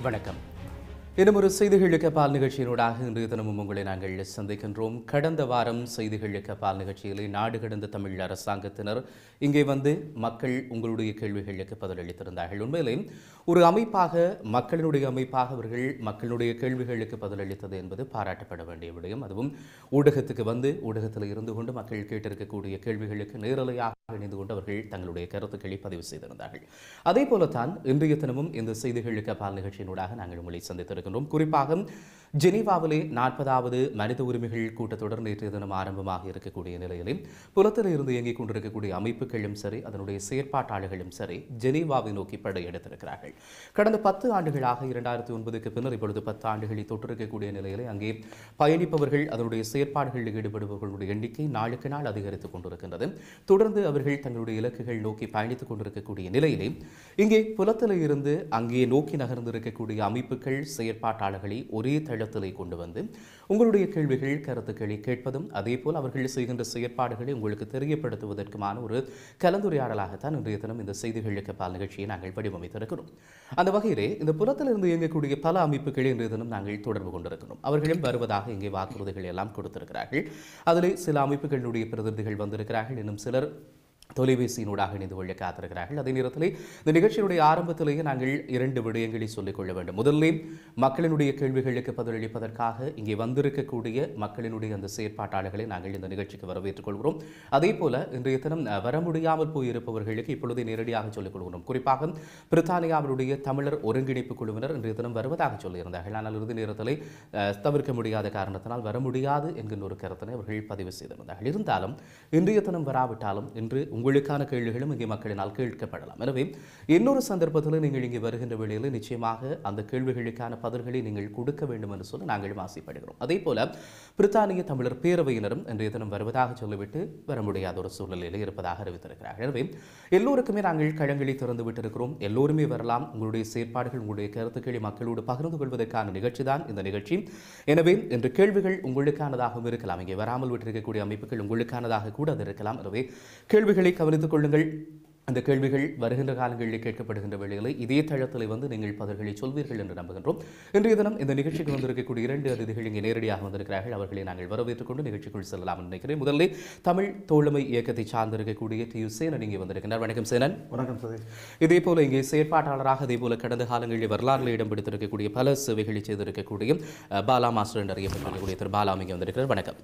வணக்கம். இன்னும் ஒரு செய்திகளுக்கு பால் நிகழ்ச்சியினூடாக இன்றைய தினமும் உங்களை நாங்கள் சந்திக்கின்றோம். கடந்த வாரம் செய்திகளுக்கு பால் நிகழ்ச்சியிலே நாடு கடந்த தமிழ் அரசாங்கத்தினர் இங்கே வந்து மக்கள் உங்களுடைய கேள்விகளுக்கு பதிலளித்திருந்தார்கள். உண்மையிலே ஒரு அமைப்பாக மக்களினுடைய அமைப்பாக அவர்கள் மக்களுடைய கேள்விகளுக்கு பதிலளித்தது என்பது பாராட்டப்பட வேண்டிய விடயம். அதுவும் ஊடகத்துக்கு வந்து ஊடகத்தில் இருந்து கொண்டு மக்கள் கேட்டிருக்கக்கூடிய கேள்விகளுக்கு நேரலையாக இணைந்து கொண்டு அவர்கள் தங்களுடைய கருத்துக்களை பதிவு செய்திருந்தார்கள். அதே போலத்தான் இன்றைய தினமும் இந்த செய்திகளுக்கு பால் நிகழ்ச்சியினூடாக நாங்கள் உங்களை சந்தித்திருக்கின்றோம். குறிப்பாக ஜெனீவாவிலே 40வது மனித உரிமைகள் கூட்டத்தொடர் நேற்றைய தினம் ஆரம்பமாக இருக்கக்கூடிய நிலையிலே புலத்தில் இருந்து இயங்கிக் கொண்டிருக்கக்கூடிய அமைப்புகளும் சரி அதனுடைய செயற்பாட்டாளர்களும் சரி ஜெனீவாவை நோக்கி படையெடுத்திருக்கிறார்கள். கடந்த 10 ஆண்டுகளாக 2009க்கு பின்னர் இப்பொழுது 10 ஆண்டுகளை தொற்றிருக்கக்கூடிய நிலையிலே அங்கே பயணிப்பவர்கள் அதனுடைய செயற்பாடுகளில் ஈடுபடுபவர்களுடைய எண்ணிக்கை நாளுக்கு நாள் அதிகரித்துக் கொண்டிருக்கின்றது. தொடர்ந்து அவர்கள் தங்களுடைய இலக்குகள் நோக்கி பயணித்துக் கொண்டிருக்கக்கூடிய நிலையிலே இங்கே புலத்தில் இருந்து அங்கே நோக்கி நகர்ந்திருக்கக்கூடிய அமைப்புகள் செயற்பாட்டாளர்களை ஒரே தளத்திலே கொண்டு வந்து உங்களுடைய கேள்விகள் கருத்துக்களை கேட்பதும் அதே போல் அவர்கள் செய்கின்ற செயற்பாடுகளை உங்களுக்கு தெரியப்படுத்துவதற்குமான ஒரு கலந்துரையாடலாகத்தான் இன்றைய தினம் இந்த செய்திகளுக்கு பால் நிகழ்ச்சியை நாங்கள் வடிவமைத்திருக்கிறோம். அந்த வகையிலே இந்த புலத்திலிருந்து இயங்கக்கூடிய பல அமைப்புகளை இன்றைய தினம் நாங்கள் தொடர்பு கொண்டிருக்கிறோம். அவர்களும் வருவதாக இங்கே வாக்குறுதிகள் எல்லாம் கொடுத்திருக்கிறார்கள். அதிலே சில அமைப்புகளுடைய பிரதிநிதிகள் வந்திருக்கிறார்கள். இன்னும் சிலர் தொலைபேசியினூடாக இணைந்து கொள்ள காத்திருக்கிறார்கள். அதே நேரத்தில் இந்த நிகழ்ச்சியினுடைய ஆரம்பத்திலேயே நாங்கள் 2 விடயங்களை சொல்லிக் கொள்ள வேண்டும். முதல்ல மக்களினுடைய கேள்விகளுக்கு பதிலளிப்பதற்காக இங்கே வந்திருக்கக்கூடிய மக்களினுடைய அந்த செயற்பாட்டாளர்களை நாங்கள் இந்த நிகழ்ச்சிக்கு வரவேற்றுக் கொள்கிறோம். அதே போல இன்றைய தினம் வர முடியாமல் போயிருப்பவர்களுக்கு இப்பொழுது நேரடியாக சொல்லிக் கொள்கிறோம். குறிப்பாக பிரித்தானியாவினுடைய தமிழர் ஒருங்கிணைப்பு குழுவினர் இன்றைய தினம் வருவதாக சொல்லியிருந்தார்கள். ஆனால் இறுதி நேரத்தில் தவிர்க்க முடியாத காரணத்தினால் வர முடியாது என்கின்ற ஒரு கருத்தினை அவர்கள் பதிவு செய்திருந்தார்கள். இருந்தாலும் இன்றைய தினம் வராவிட்டாலும் இன்று உங்களுக்கான கேள்விகளும் இங்கே மக்களினால் கேட்கப்படலாம். எனவே இன்னொரு சந்தர்ப்பத்தில் நீங்கள் இங்கே வருகின்ற வேளையில் நிச்சயமாக அந்த கேள்விகளுக்கான பதில்களை நீங்கள் கொடுக்க வேண்டும் என்று சொல்லி நாங்களும் ஆசைப்படுகிறோம். அதே போல பிரித்தானிய தமிழர் பேரவையினரும் இன்றைய தினம் வருவதாக சொல்லிவிட்டு வர முடியாத ஒரு சூழ்நிலையில் இருப்பதாக அறிவித்திருக்கிறார்கள். எனவே எல்லோருக்குமே நாங்கள் களங்களை திறந்து விட்டிருக்கிறோம். எல்லோருமே வரலாம். உங்களுடைய செயற்பாடுகள் உங்களுடைய கருத்துக்களை மக்களோடு பகிர்ந்து கொள்வதற்கான நிகழ்ச்சி தான் இந்த நிகழ்ச்சி. எனவே இன்று கேள்விகள் உங்களுக்கானதாகவும் இருக்கலாம். இங்கே வராமல் விட்டிருக்கக்கூடிய அமைப்புகள் உங்களுக்கானதாக கூட அது இருக்கலாம். எனவே கேள்விகளை கவனித்துக் கொள்ளுங்கள். அந்த கேள்விகள் வருகின்ற காலங்களில் கேட்கப்படுகின்ற வேளையில் இதே தளத்தில் வந்து நீங்கள் பதில்களை சொல்வீர்கள் என்று நம்புகின்றோம். இன்றைய தினம் இந்த நிகழ்ச்சிக்கு வந்திருக்கக்கூடிய 2 அதிதிகள் இங்கே நேரடியாக வந்திருக்கிறார்கள். அவர்களை நாங்கள் வரவேற்றுக் கொண்டு நிகழ்ச்சிக்குள் செல்லலாம் என்று நினைக்கிறேன். முதலில் தமிழ் தோழமை இயக்கத்தை சார்ந்திருக்கக்கூடிய டி. சேனன் இங்கே வந்திருக்கிறார். வணக்கம் சேனன். வணக்கம் சதீஷ். இதே போல இங்கே செயற்பாட்டாளராக அதே போல கடந்த காலங்களில் வரலாறுகளில் இடம் பிடித்திருக்கக்கூடிய பல சேவைகளை செய்திருக்கக்கூடிய பாலா மாஸ்டர் என்று அறியப்பட்டிருக்கக்கூடிய திரு பாலா இங்கே வந்திருக்கிறார். வணக்கம்.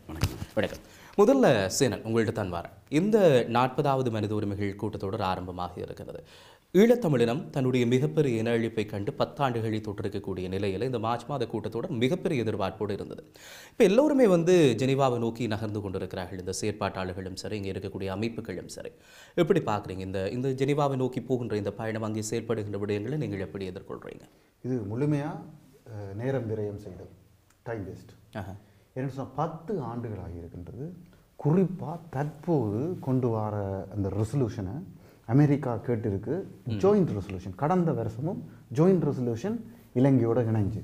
வணக்கம். முதல்ல சேனன் உங்கள்கிட்ட தான் வாரேன். இந்த 40வது மனித உரிமைகள் கூட்டத்தொடர் ஆரம்பமாக இருக்கிறது. ஈழத்தமிழினம் தன்னுடைய மிகப்பெரிய இன அழிப்பை கண்டு 10 ஆண்டுகளை தொட்டிருக்கக்கூடிய நிலையில் இந்த மார்ச் மாத கூட்டத்தொடர் மிகப்பெரிய எதிர்பார்ப்போடு இருந்தது. இப்போ எல்லோருமே வந்து ஜெனீவாவை நோக்கி நகர்ந்து கொண்டிருக்கிறார்கள். இந்த செயற்பாட்டாளர்களும் சரி இங்கே இருக்கக்கூடிய அமைப்புகளும் சரி. எப்படி பார்க்குறீங்க இந்த ஜெனீவாவை நோக்கி போகின்ற இந்த பயணம் அங்கே செயல்படுகின்ற விடயங்களை நீங்கள் எப்படி எதிர்கொள்கிறீங்க? இது முழுமையாக நேரம் விரயம் செய்தது, டைம் வேஸ்ட். என்ன சொன்னால் 10 ஆண்டுகளாக இருக்கின்றது. குறிப்பாக தற்போது கொண்டு வர அந்த ரெசல்யூஷனை அமெரிக்கா கேட்டிருக்கு. ஜாயிண்ட் ரெசல்யூஷன் கடந்த வருஷமும் ஜாயிண்ட் ரெசல்யூஷன் இலங்கையோடு இணைஞ்சு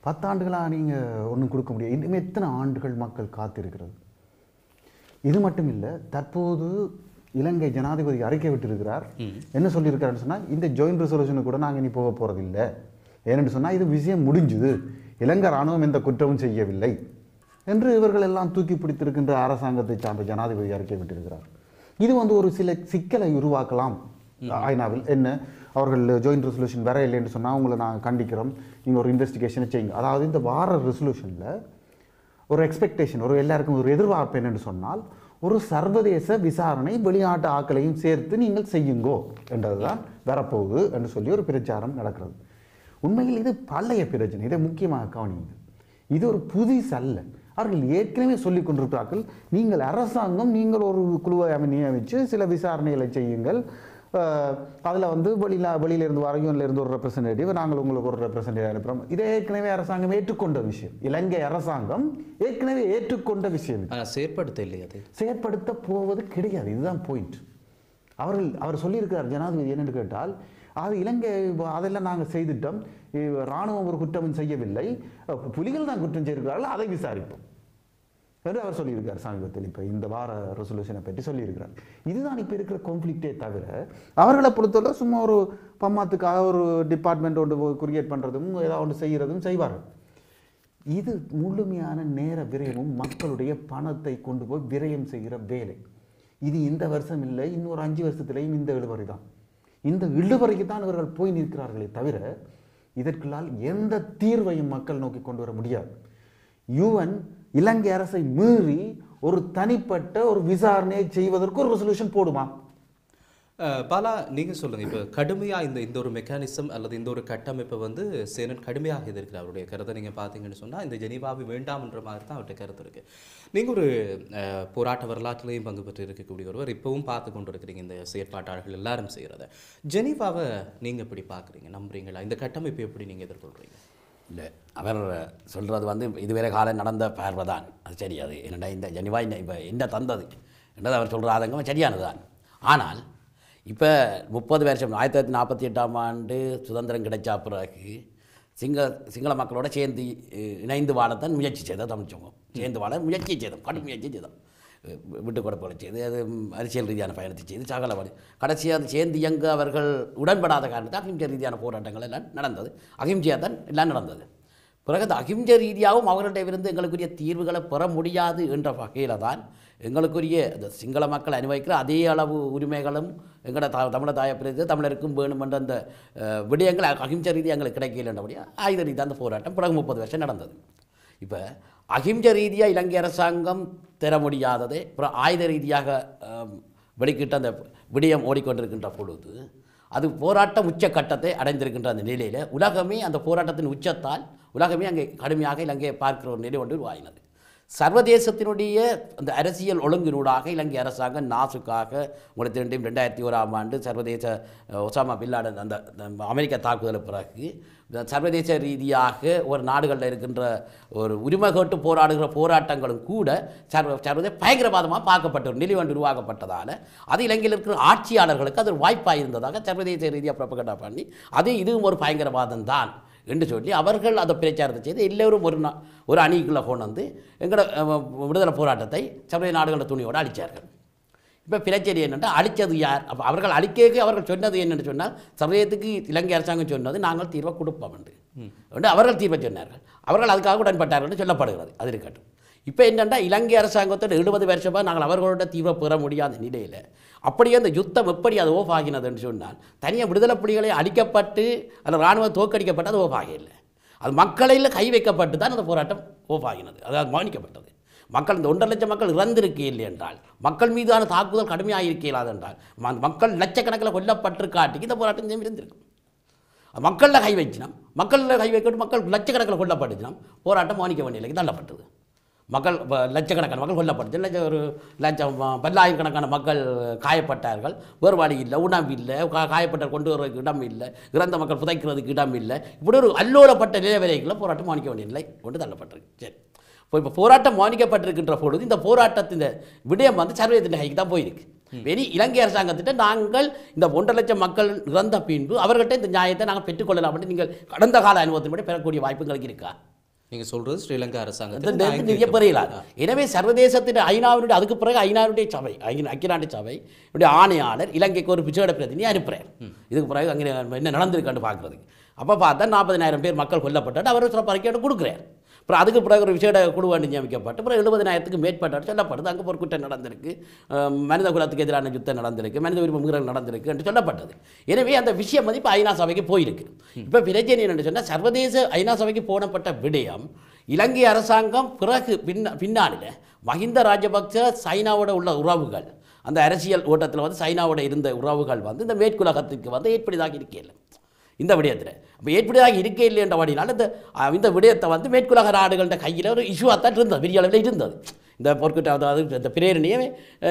10 ஆண்டுகளாக நீங்கள் ஒன்றும் கொடுக்க முடியாது. இன்னும் எத்தனை ஆண்டுகள் மக்கள் காத்திருக்கிறது? இது மட்டும் இல்லை, தற்போது இலங்கை ஜனாதிபதி அறிக்கை விட்டிருக்கிறார். என்ன சொல்லியிருக்காருன்னு சொன்னால் இந்த ஜாயிண்ட் ரெசல்யூஷனு கூட நாங்கள் இனி போக போகிறதில்லை. ஏனென்று சொன்னால் இது விஷயம் முடிஞ்சுது, இலங்கை இராணுவம் எந்த குற்றமும் செய்யவில்லை என்று இவர்கள் எல்லாம் தூக்கி பிடித்திருக்கின்ற அரசாங்கத்தை சார்ந்த ஜனாதிபதி அறிக்கை விட்டிருக்கிறார். இது வந்து ஒரு சில சிக்கலை உருவாக்கலாம் ஐநாவில். என்ன அவர்கள் ஜாயிண்ட் ரெசல்யூஷன் வர இல்லை என்று சொன்னால் அவங்களை நாங்கள் கண்டிக்கிறோம், நீங்கள் ஒரு இன்வெஸ்டிகேஷனை செய்யுங்க. அதாவது இந்த வார ரெசல்யூஷனில் ஒரு எக்ஸ்பெக்டேஷன், ஒரு எல்லாருக்கும் ஒரு எதிர்பார்ப்பு என்னென்னு சொன்னால் ஒரு சர்வதேச விசாரணை வெளிநாட்டு ஆக்களையும் சேர்த்து நீங்கள் செய்யுங்கோ என்றதுதான் வரப்போகுது என்று சொல்லி ஒரு பிரச்சாரம் நடக்கிறது. உண்மையில் இது பழைய பிரச்சனை, இதை முக்கியமாக கவனிங்க. இது ஒரு புதுசல்ல. அவர்கள் ஏற்கனவே சொல்லிக் கொண்டிருக்கிறார்கள், நீங்கள் அரசாங்கம் நீங்கள் ஒரு குழுவை நியமித்து சில விசாரணைகளை செய்யுங்கள், அதில் வந்து வெளியிலிருந்து யூனியன்லேருந்து ஒரு ரெப்ரசன்டேட்டிவ், நாங்கள் உங்களுக்கு ஒரு ரெப்ரசன்டேட்டிவ் அனுப்புகிறோம். இதை ஏற்கனவே அரசாங்கம் ஏற்றுக்கொண்ட விஷயம். இலங்கை அரசாங்கம் ஏற்கனவே ஏற்றுக்கொண்ட விஷயம். செயற்படுத்த இல்லையா? அது செயற்படுத்த போவது கிடையாது. இதுதான் பாயிண்ட். அவர் சொல்லியிருக்கிறார் ஜனாதிபதி என்னென்னு கேட்டால், அது இலங்கை அதெல்லாம் நாங்கள் செய்துட்டோம், இராணுவம் ஒரு குற்றமும் செய்யவில்லை, புலிகள் தான் குற்றம் செய்திருக்கிறார்கள், அதை விசாரிப்போம். என்று அவர் சொல்லியிருக்கார் சமீபத்தில். இப்போ இந்த வார ரெசல்யூஷனை பற்றி சொல்லியிருக்கிறார். இதுதான் இப்போ இருக்கிற கான்ஃப்ளிக்டே தவிர அவர்களை பொறுத்தவரை சும்மா ஒரு பம்மாத்துக்காக ஒரு டிபார்ட்மெண்ட் ஒன்று கிரியேட் பண்ணுறதும் ஏதாவது ஒன்று செய்கிறதும் செய்வார்கள். இது முழுமையான நேர விரயமும் மக்களுடைய பணத்தை கொண்டு போய் விரயம் செய்கிற வேலை. இது இந்த வருஷம் இல்லை, இன்னொரு 5 வருஷத்துலேயும் இந்த இழுபறி தான். இந்த இழுபறிக்கு தான் இவர்கள் போய் நிற்கிறார்களே தவிர இதற்குள்ளால் எந்த தீர்வையும் மக்கள் நோக்கி கொண்டு வர முடியாது. யுஎன் இலங்கை அரசை மீறி ஒரு தனிப்பட்ட ஒரு விசாரணையை செய்வதற்கு ஒரு ரெசல்யூஷன் போடுமா? பாலா, நீங்கள் சொல்லுங்கள். இப்போ கடுமையாக இந்த ஒரு மெக்கானிசம் அல்லது இந்த ஒரு கட்டமைப்பை வந்து சேனன் கடுமையாக எதிர்க்கிறார். அவருடைய கருத்தை நீங்கள் பார்த்தீங்கன்னு சொன்னால் இந்த ஜெனீவாவை வேண்டாம்ன்ற மாதிரி தான் அவருடைய கருத்து இருக்குது. நீங்கள் ஒரு போராட்ட வரலாற்றிலையும் பங்கு பெற்று இருக்கக்கூடிய ஒருவர், இப்போவும் பார்த்து கொண்டு இருக்கிறீங்க இந்த செயற்பாட்டாளர்கள் எல்லாரும் செய்கிறத. ஜெனீவாவை நீங்கள் எப்படி பார்க்குறீங்க, நம்புறீங்களா? இந்த கட்டமைப்பை எப்படி நீங்கள் எதிர்கொள்கிறீங்க? இல்லை, அவர் சொல்கிறது வந்து இதுவரை காலம் நடந்த பார்வை தான் அது சரி. அது என்னடா இந்த ஜெனீவா இப்போ என்ன தந்தது என்றது அவர் சொல்கிற ஆதங்கம் சரியானது தான். ஆனால் இப்போ 30 வருஷம் 1948ஆம் ஆண்டு சுதந்திரம் கிடைச்ச பிறகு சிங்கள மக்களோட சேர்ந்து இணைந்து வாழத்தான் முயற்சி செய்தோம். தமிழ் சமூகம் சேர்ந்து வாழ முயற்சி செய்தோம், கடும் முயற்சி செய்தோம். விட்டு கொடுப்புகளை செய்து அது அரசியல் ரீதியான பயணத்தை செய்து சகல வழி கடைசியாக அது சேர்ந்து இயங்க அவர்கள் உடன்படாத காரணத்தை அகிம்சை ரீதியான போராட்டங்கள் எல்லாம் நடந்தது. அகிம்சையாக தான் எல்லாம் நடந்தது. பிறகு அந்த அகிம்சை ரீதியாகவும் அவர்களிடம் இருந்து எங்களுக்குரிய தீர்வுகளை பெற முடியாது என்ற வகையில் தான் எங்களுக்குரிய இந்த சிங்கள மக்கள் அனுபவிக்கிற அதே அளவு உரிமைகளும் எங்களோட தமிழ தாயப்பிரித்து தமிழருக்கும் வேணும் என்ற அந்த விடயங்கள் அகிம்சை ரீதியாக எங்களுக்கு கிடைக்கலன்றபடியாக ஆயுத ரீதியாக அந்த போராட்டம் பிறகு 30 வருஷம் நடந்தது. இப்போ அகிம்சை ரீதியாக இலங்கை அரசாங்கம் தர முடியாததே அப்புறம் ஆயுத ரீதியாக வெளிக்கிட்ட அந்த விடயம் ஓடிக்கொண்டிருக்கின்ற பொழுது அது போராட்டம் உச்சக்கட்டத்தை அடைந்திருக்கின்ற அந்த நிலையில் உலகமே அந்த போராட்டத்தின் உச்சத்தால் உலகமே அங்கே கடுமையாக இலங்கையை பார்க்கிற ஒரு நிலை ஒன்று உருவாகினது. சர்வதேசத்தினுடைய அந்த அரசியல் ஒழுங்கினூடாக இலங்கை அரசாங்கம் நாசுக்காக உங்களுக்கு 2001ஆம் ஆண்டு சர்வதேச ஒசாமா பின் லாடன் அந்த அமெரிக்க தாக்குதல் பிறகு சர்வதேச ரீதியாக ஒரு நாடுகளில் இருக்கின்ற ஒரு உரிமை கேட்டு போராடுகிற போராட்டங்களும் கூட சர்வதேச பயங்கரவாதமாக பார்க்கப்பட்ட ஒரு நிலை ஒன்று உருவாக்கப்பட்டதால் அது இலங்கையில் இருக்கிற ஆட்சியாளர்களுக்கு அது ஒரு வாய்ப்பாக இருந்ததாக சர்வதேச ரீதியாக ப்ரொபகண்டா பண்ணி அது இதுவும் ஒரு பயங்கரவாதம் தான் என்று சொல்லி அவர்கள் அதை பிரச்சாரத்தை செய்து எல்லோரும் ஒரு அணிக்குள்ளே கொண்டு வந்து எங்களோட விடுதலை போராட்டத்தை சர்வதேச நாடுகள துணியோடு அழித்தார்கள். இப்போ பிரச்சனை என்னென்னா அழித்தது யார்? அப்போ அவர்கள் அழிக்க அவர்கள் சொன்னது என்னென்னு சொன்னால் சர்வதேசத்துக்கு இலங்கை அரசாங்கம் சொன்னது நாங்கள் தீர்வை கொடுப்போம் என்று அவர்கள் தீர்வை சொன்னார்கள். அவர்கள் அதுக்காக உடன்பட்டார்கள் என்று சொல்லப்படுகிறது. அது இருக்கட்டும். இப்போ என்னென்னா இலங்கை அரசாங்கத்தோட 70 வருஷமாக நாங்கள் அவர்களோட தீர்வை பெற முடியாத நிலையில் அப்படியே அந்த யுத்தம் எப்படி அது ஓஃப் ஆகினதுன்னு சொன்னால் தனியாக விடுதலை புலிகளை அழிக்கப்பட்டு அந்த இராணுவம் தோற்கடிக்கப்பட்டு அது ஓஃப் ஆகலை. அது மக்களில் கை வைக்கப்பட்டு தான் அந்த போராட்டம் ஓஃப் ஆகினது. அதாவது கவனிக்கப்பட்டது. மக்கள் இந்த 1.5 லட்சம் மக்கள் இறந்திருக்கே இல்லை என்றால் மக்கள் மீதான தாக்குதல் கடுமையாக இருக்கலாது என்றால் மக்கள் லட்சக்கணக்கில் கொல்லப்பட்டிருக்காட்டிக்கு இந்த போராட்டம் இருந்திருக்கும். மக்களில் கை வச்சினோம், மக்களில் கை வைக்கட்டு மக்கள் லட்சக்கணக்கில் கொல்லப்பட்டுச்சினோம், போராட்டம் கவனிக்க வேண்டிய நிலைக்கு தள்ளப்பட்டது. மக்கள் லட்சக்கணக்கான மக்கள் கொல்லப்பட்டு ஒரு லட்சம் பல்லாயிரக்கணக்கான மக்கள் காயப்பட்டார்கள். வேறு வழி இல்லை, உணவு இல்லை, காயப்பட்ட கொண்டு வருவதற்கு இடம் இல்லை, இறந்த மக்கள் புதைக்கிறதுக்கு இடம் இல்லை. இப்படி ஒரு அல்லோலப்பட்ட நிலை வரைக்குள்ள போராட்டம் கவனிக்க வேண்டிய நிலை கொண்டு தள்ளப்பட்டிருக்கு. சரி, இப்போ போராட்டம் கவனிக்கப்பட்டிருக்கின்ற பொழுது இந்த போராட்டத்தின் விடயம் வந்து சர்வதேச கைக்கு தான் போயிருக்கு. வெறி இலங்கை அரசாங்கத்திட்ட நாங்கள் இந்த 1.5 லட்சம் மக்கள் இறந்த பின்பு அவர்கிட்ட இந்த நியாயத்தை நாங்கள் பெற்றுக்கொள்ளலாம் அப்படின்னு நீங்கள் கடந்த கால அனுபவத்தின்படி பெறக்கூடிய வாய்ப்புகளுக்கு இருக்கா? நீங்கள் சொல்கிறது ஸ்ரீலங்கா அரசாங்கத்தில் நிறைய பெறையிலாது. எனவே சர்வதேசத்தின் ஐநாவினுடைய அதுக்கு பிறகு ஐநாவுடைய சபை ஐக்கிய நாட்டு சபை ஆணையாளர் இலங்கைக்கு ஒரு விசேட பிரதிநிதி அனுப்புகிறார். இதுக்கு பிறகு அங்கே என்ன நடந்திருக்கான்னு பார்க்குறதுக்கு. அப்போ பார்த்தா 40,000 பேர் மக்கள் கொல்லப்பட்டு அவர் சில பறிக்கையோடு கொடுக்குறார். அப்புறம் அதுக்கு பிறகு ஒரு விசேட குழுவாண்டு நியமிக்கப்பட்டு அப்புறம் 70,000க்கு மேற்பட்டார் சொல்லப்படுது. அங்கே ஒரு குற்றம் நடந்திருக்கு, மனித குலத்துக்கு எதிரான யுத்தம் நடந்திருக்கு, மனித உரிமை மீறல் நடந்திருக்கு என்று சொல்லப்பட்டது. எனவே அந்த விஷயம் வந்து இப்போ ஐநா சபைக்கு போயிருக்கு. இப்போ பிரச்சனை என்னென்னு சொன்னால் சர்வதேச ஐநா சபைக்கு போனப்பட்ட விடயம் இலங்கை அரசாங்கம் பிறகு பின்னாளில் மஹிந்த ராஜபக்ச சைனாவோட உள்ள உறவுகள் அந்த அரசியல் ஓட்டத்தில் வந்து சைனாவோட இருந்த உறவுகள் வந்து இந்த மேற்குலகத்துக்கு வந்து ஏற்படுதாக இருக்கல இந்த விடயத்தில். அப்போ ஏற்படுதாக இருக்கே இல்லை என்ற வழியினால் இந்த விடயத்தை வந்து மேற்குலக நாடுகள கையில் ஒரு இஷ்யூவாக தான் இருந்தது, பெரிய அளவில் இருந்தது. இந்த போர்க்குற்ற அதாவது இந்த பிரேரணியை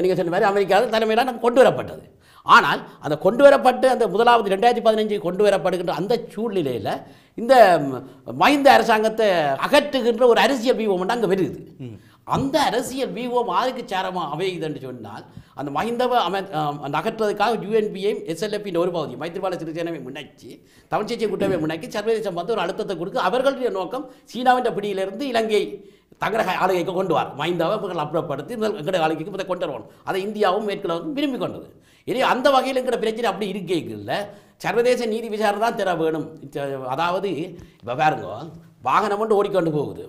நீங்கள் சொன்ன மாதிரி அமெரிக்காவில் தலைமையில் நம்ம கொண்டு வரப்பட்டது. ஆனால் அந்த கொண்டு வரப்பட்டு அந்த முதலாவது 2015 கொண்டு வரப்படுகின்ற அந்த சூழ்நிலையில் இந்த மஹிந்த அரசாங்கத்தை அகற்றுகின்ற ஒரு அரசியல் வியூகம் அங்கே வருது. அந்த அரசியல் வியூகம் ஆளுக்கு சேரமாக அமையுது என்று சொன்னால் அந்த மஹிந்தவை அகற்றுவதற்காக யூஎன்பியையும் எஸ்எல்எஃபின் ஒரு பகுதி மைத்திரிபால சிறிசேனாவை முன்னேற்றி தமிழ் தேசிய கூட்டமை முன்னேற்றி சர்வதேசம் வந்து ஒரு அழுத்தத்தை கொடுத்து அவர்களுடைய நோக்கம் சீனாவின் பிடியிலிருந்து இலங்கை தங்கட ஆளுகைக்கு கொண்டு வர மைந்தாவை அப்புறப்படுத்தி எங்கட ஆளுகைக்கு இதை கொண்டு வரணும். அதை இந்தியாவும் மேற்குலகம் விரும்பி கொண்டது. எனவே அந்த வகையில் எங்கிற பிரச்சனை அப்படி இருக்கல சர்வதேச நீதி விசாரணை தான் தர வேணும். அதாவது இப்போ பாருங்க, வாகனம் கொண்டு ஓடிக்கொண்டு போகுது,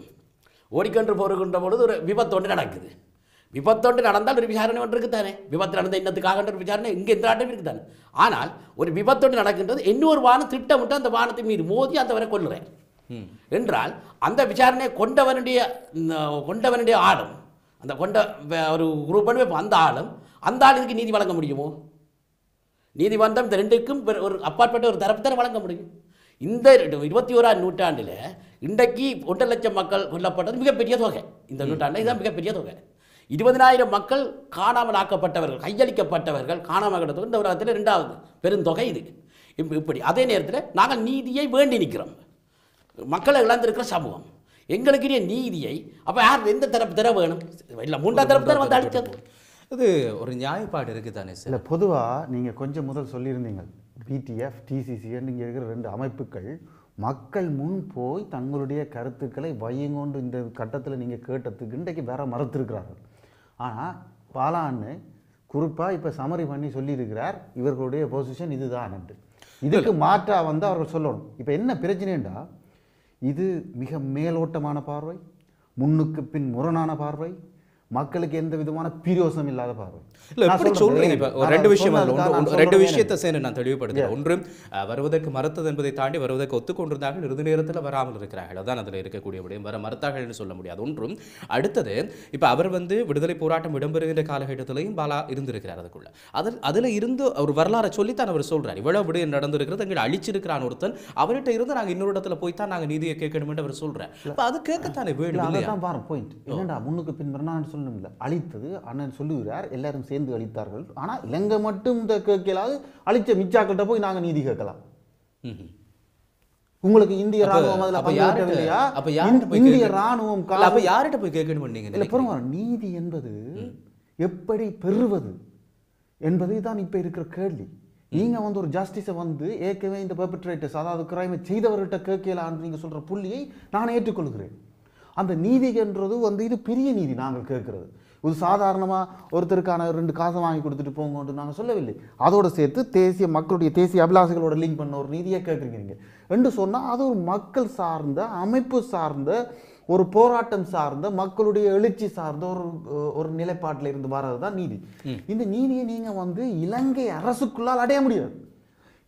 ஓடிக்கொண்டு போகின்ற பொழுது ஒரு விபத்தொன்று நடக்குது. விபத்தொன்று நடந்தால் ஒரு விசாரணை ஒன்று இருக்குதானே, விபத்து நடந்த இன்னத்துக்காக ஒரு விசாரணை இங்கே எந்த நாட்டம் இருக்குதானே. ஆனால் ஒரு விபத்தொன்று நடக்கின்றது, இன்னொரு வாகனம் திட்டமிட்டு அந்த வாகனத்தின் மீது மோதி அந்த வரை கொள்ளுறேன் என்றால் அந்த விசாரணையை கொண்டவனுடைய ஆளும் அந்த கொண்ட ஒரு குரூப் அந்த ஆளுக்கு நீதி வழங்க முடியுமோ? நீதிமன்றம் இந்த ரெண்டுக்கும் ஒரு அப்பாற்பட்ட ஒரு தரப்புத்தர வழங்க முடியும். இந்த 21ஆம் நூற்றாண்டில் இன்றைக்கு 1.5 லட்சம் மக்கள் கொல்லப்பட்டது மிகப்பெரிய தொகை. இந்த நூற்றாண்டில் இதுதான் மிகப்பெரிய தொகை. 20,000 மக்கள் காணாமல் ஆக்கப்பட்டவர்கள், கையளிக்கப்பட்டவர்கள், காணாமல் ஆக்கப்பட்டவர்கள் இந்த உலகத்தில் 2வது பெருந்தொகை இது. இப்படி அதே நேரத்தில் நாங்கள் நீதியை வேண்டி நிற்கிறோம். மக்களை இழந்திருக்கிற சமூகம் எங்களுக்கு நீதியை அப்போ யார் எந்த தரப்பு தர வேணும்? இல்லை 3ஆம் தரப்பு தர வந்து அளித்தது. அது ஒரு நியாயப்பாடு இருக்குது தானே சார்? இல்லை, பொதுவாக நீங்கள் கொஞ்சம் முதல் சொல்லியிருந்தீங்க பிடிஎஃப் டிசிசின்னு இங்கே இருக்கிற 2 அமைப்புகள் மக்கள் முன் போய் தங்களுடைய கருத்துக்களை வையங்கொண்டு இந்த கட்டத்தில் நீங்கள் கேட்டதுக்கு இன்றைக்கு வேற மறுத்திருக்கிறார்கள். ஆனால் பாலான்னு குறிப்பாக இப்போ சமரி பண்ணி சொல்லியிருக்கிறார் இவர்களுடைய பொசிஷன் இதுதான் என்று. இதுக்கு மாற்றாக வந்து அவர்கள் சொல்லணும். இப்போ என்ன பிரச்சனைண்டா, இது மிக மேலோட்டமான பார்வை, முன்னுக்கு பின் முரணான பார்வை, மக்களுக்கு எந்த விதமான பிரயோசனம் இல்லாத பார்வை. இல்லை எப்படி சொல்றீங்க? இப்போ ரெண்டு விஷயத்தை சேர்ந்து நான் தெளிவுபடுத்துகிறேன். ஒன்று, வருவதற்கு மறுத்தது என்பதை தாண்டி வருவதற்கு ஒத்துக்கொண்டிருந்தார்கள், இறுதி நேரத்தில் வராமல் இருக்கிறார்கள். அதான் அதில் இருக்கக்கூடிய விடயம். வர மறுத்தார்கள் என்று சொல்ல முடியாது. ஒன்றும். அடுத்தது, இப்போ அவர் வந்து விடுதலை போராட்டம் இடம்பெறுகின்ற காலகட்டத்திலையும் பாலா இருந்திருக்கிறார். அதுக்குள்ள அதில் இருந்து ஒரு வரலாறை சொல்லித்தான் அவர் சொல்றார். இவ்வளவு விடயம் நடந்திருக்கிறது, எங்களை அழிச்சிருக்கிறான் ஒருத்தன், அவர்கிட்ட இருந்து நாங்கள் இன்னொரு இடத்துல போய்த்தான் நாங்கள் நீதியை கேட்கணும் என்று அவர் சொல்றார். அப்போ அது கேட்கத்தானே வேணும். அதான் பாருங்க பாயிண்ட் என்னடா, முன்னுக்கு பின் முரணான்னு சொல்லணும்ல. அழித்தது அண்ணன் சொல்லுகிறார், எல்லாரும் சேர்ந்து அழித்தார்கள். ஆனால் இலங்கை மட்டும் இந்த கேட்கலாது, அழிச்ச மிச்சாக்கிட்ட போய் நாங்கள் நீதி கேட்கலாம். உங்களுக்கு இந்திய ராணுவம் அதில் பங்கேற்கவில்லையா? இந்திய ராணுவம் யார்கிட்ட போய் கேட்கணும்? இல்லை, நீதி என்பது எப்படி பெறுவது என்பது தான் இப்போ இருக்கிற கேள்வி. நீங்கள் வந்து ஒரு ஜஸ்டிஸை வந்து ஏற்கனவே இந்த பெர்பெட்ரேட்டர்ஸ், அதாவது கிரைமை செய்தவர்கிட்ட கேட்கலான்னு நீங்கள் சொல்கிற புள்ளியை நான் ஏற்றுக்கொள்கிறேன். அந்த நீதின்றது வந்து இது பெரிய நீதி நாங்கள் கேட்குறது. இது சாதாரணமாக ஒருத்தருக்கான 2 காசை வாங்கி கொடுத்துட்டு போங்கன்னு நாங்கள் சொல்லவில்லை. அதோடு சேர்த்து மக்களுடைய தேசிய அபிலாசைகளோட லிங்க் பண்ண ஒரு நீதியை கேட்குறீங்க நீங்கள் என்று சொன்னால் அது ஒரு மக்கள் சார்ந்த, அமைப்பு சார்ந்த, ஒரு போராட்டம் சார்ந்த, மக்களுடைய எழுச்சி சார்ந்த ஒரு நிலைப்பாட்டில் இருந்து வர்றது தான் நீதி. இந்த நீதியை நீங்கள் வந்து இலங்கை அரசுக்குள்ளால் அடைய முடியாது.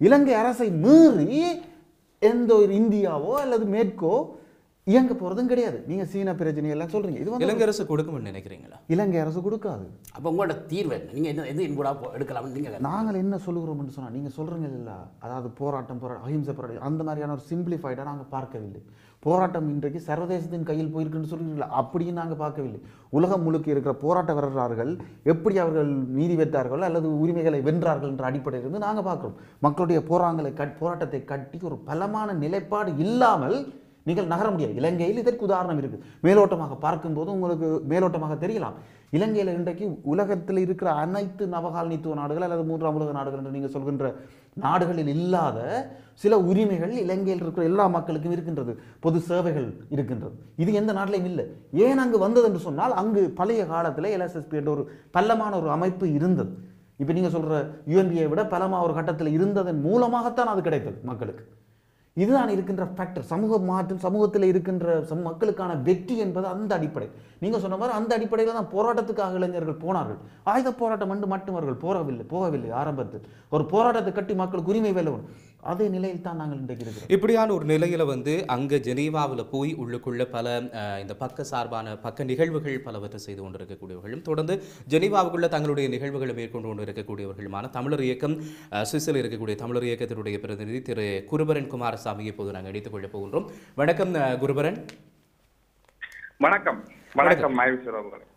இலங்கை அரசை மீறி எந்த ஒரு இந்தியாவோ அல்லது மேற்கோ இயங்க போகிறதும் கிடையாது. நீங்கள் சீன பிரச்சனை எல்லாம் சொல்கிறீங்க, இது வந்து இலங்கை அரசு கொடுக்கும்னு நினைக்கிறீங்களா? இலங்கை அரசு கொடுக்காது. அப்போ உங்களோட தீர்வு நீங்கள் எது எடுக்கலாம்னு நீங்கள் நாங்கள் என்ன சொல்லுகிறோம்னு சொன்னால், நீங்கள் சொல்கிறீங்க இல்லை, அதாவது போராட்டம் அஹிம்சை போராட்டம் அந்த மாதிரியான ஒரு சிம்பிளிஃபைடாக நாங்கள் பார்க்கவில்லை. போராட்டம் இன்றைக்கு சர்வதேசத்தின் கையில் போயிருக்குன்னு சொல்கிறீங்களா? அப்படியும் நாங்கள் பார்க்கவில்லை. உலகம் முழுக்க இருக்கிற போராட்ட வீரர்கள் எப்படி அவர்கள் நீதி பெற்றார்கள் அல்லது உரிமைகளை வென்றார்கள் என்ற அடிப்படையில் இருந்து நாங்கள் பார்க்குறோம். மக்களுடைய போராட்டத்தை கட்டி ஒரு பலமான நிலைப்பாடு இல்லாமல் நீங்கள் நகர முடியாது. இலங்கையில் இதற்கு உதாரணம் இருக்குது. மேலோட்டமாக பார்க்கும்போது உங்களுக்கு மேலோட்டமாக தெரியலாம். இலங்கையில் இன்றைக்கு உலகத்தில் இருக்கிற அனைத்து நவகாலனித்துவ நாடுகள் அல்லது 3ஆம் உலக நாடுகள் என்று நீங்கள் சொல்கின்ற நாடுகளில் இல்லாத சில உரிமைகள் இலங்கையில் இருக்கிற எல்லா மக்களுக்கும் இருக்கின்றது. பொது சேவைகள் இருக்கின்றது. இது எந்த நாட்டிலையும் இல்லை. ஏன் அங்கு வந்தது என்று சொன்னால், அங்கு பழைய காலத்தில் LSSP என்ற ஒரு பலமான ஒரு அமைப்பு இருந்தது. இப்போ நீங்கள் சொல்கிற UNPA விட பலமாக ஒரு கட்டத்தில் இருந்ததன் மூலமாகத்தான் அது கிடைத்தது மக்களுக்கு. இதுதான் இருக்கின்ற ஃபேக்டர். சமூக மாற்றம், சமூகத்தில் இருக்கின்ற மக்களுக்கான வெற்றி என்பது அந்த அடிப்படை. நீங்கள் சொன்ன மாதிரி அந்த அடிப்படையில் தான் போராட்டத்துக்காக இளைஞர்கள் போனார்கள். ஆயுத போராட்டம் மட்டும் அவர்கள் போகவில்லை. ஆரம்பத்தில் ஒரு போராட்டத்தை கட்டி மக்களுக்கு உரிமை வெல்லவும் அதே நிலையில் தான் நாங்கள் இன்றைக்கு இருக்கிறோம். இப்படியான ஒரு நிலையில் வந்து அங்கே ஜெனீவாவில் போய் உள்ளுக்குள்ள பல இந்த பக்க நிகழ்வுகள் பலவற்றை செய்து கொண்டிருக்கக்கூடியவர்களும், தொடர்ந்து ஜெனீவாவுக்குள்ள தங்களுடைய நிகழ்வுகளை மேற்கொண்டு கொண்டு இருக்கக்கூடியவர்களுமான தமிழர் இயக்கம், சுவிஸில் இருக்கக்கூடிய தமிழர் இயக்கத்தினுடைய பிரதிநிதி திரு குருபரன் குமாரசாமியை இப்போது நாங்கள் இணைத்துக் கொள்ளப் போகின்றோம். வணக்கம் குருபரன்.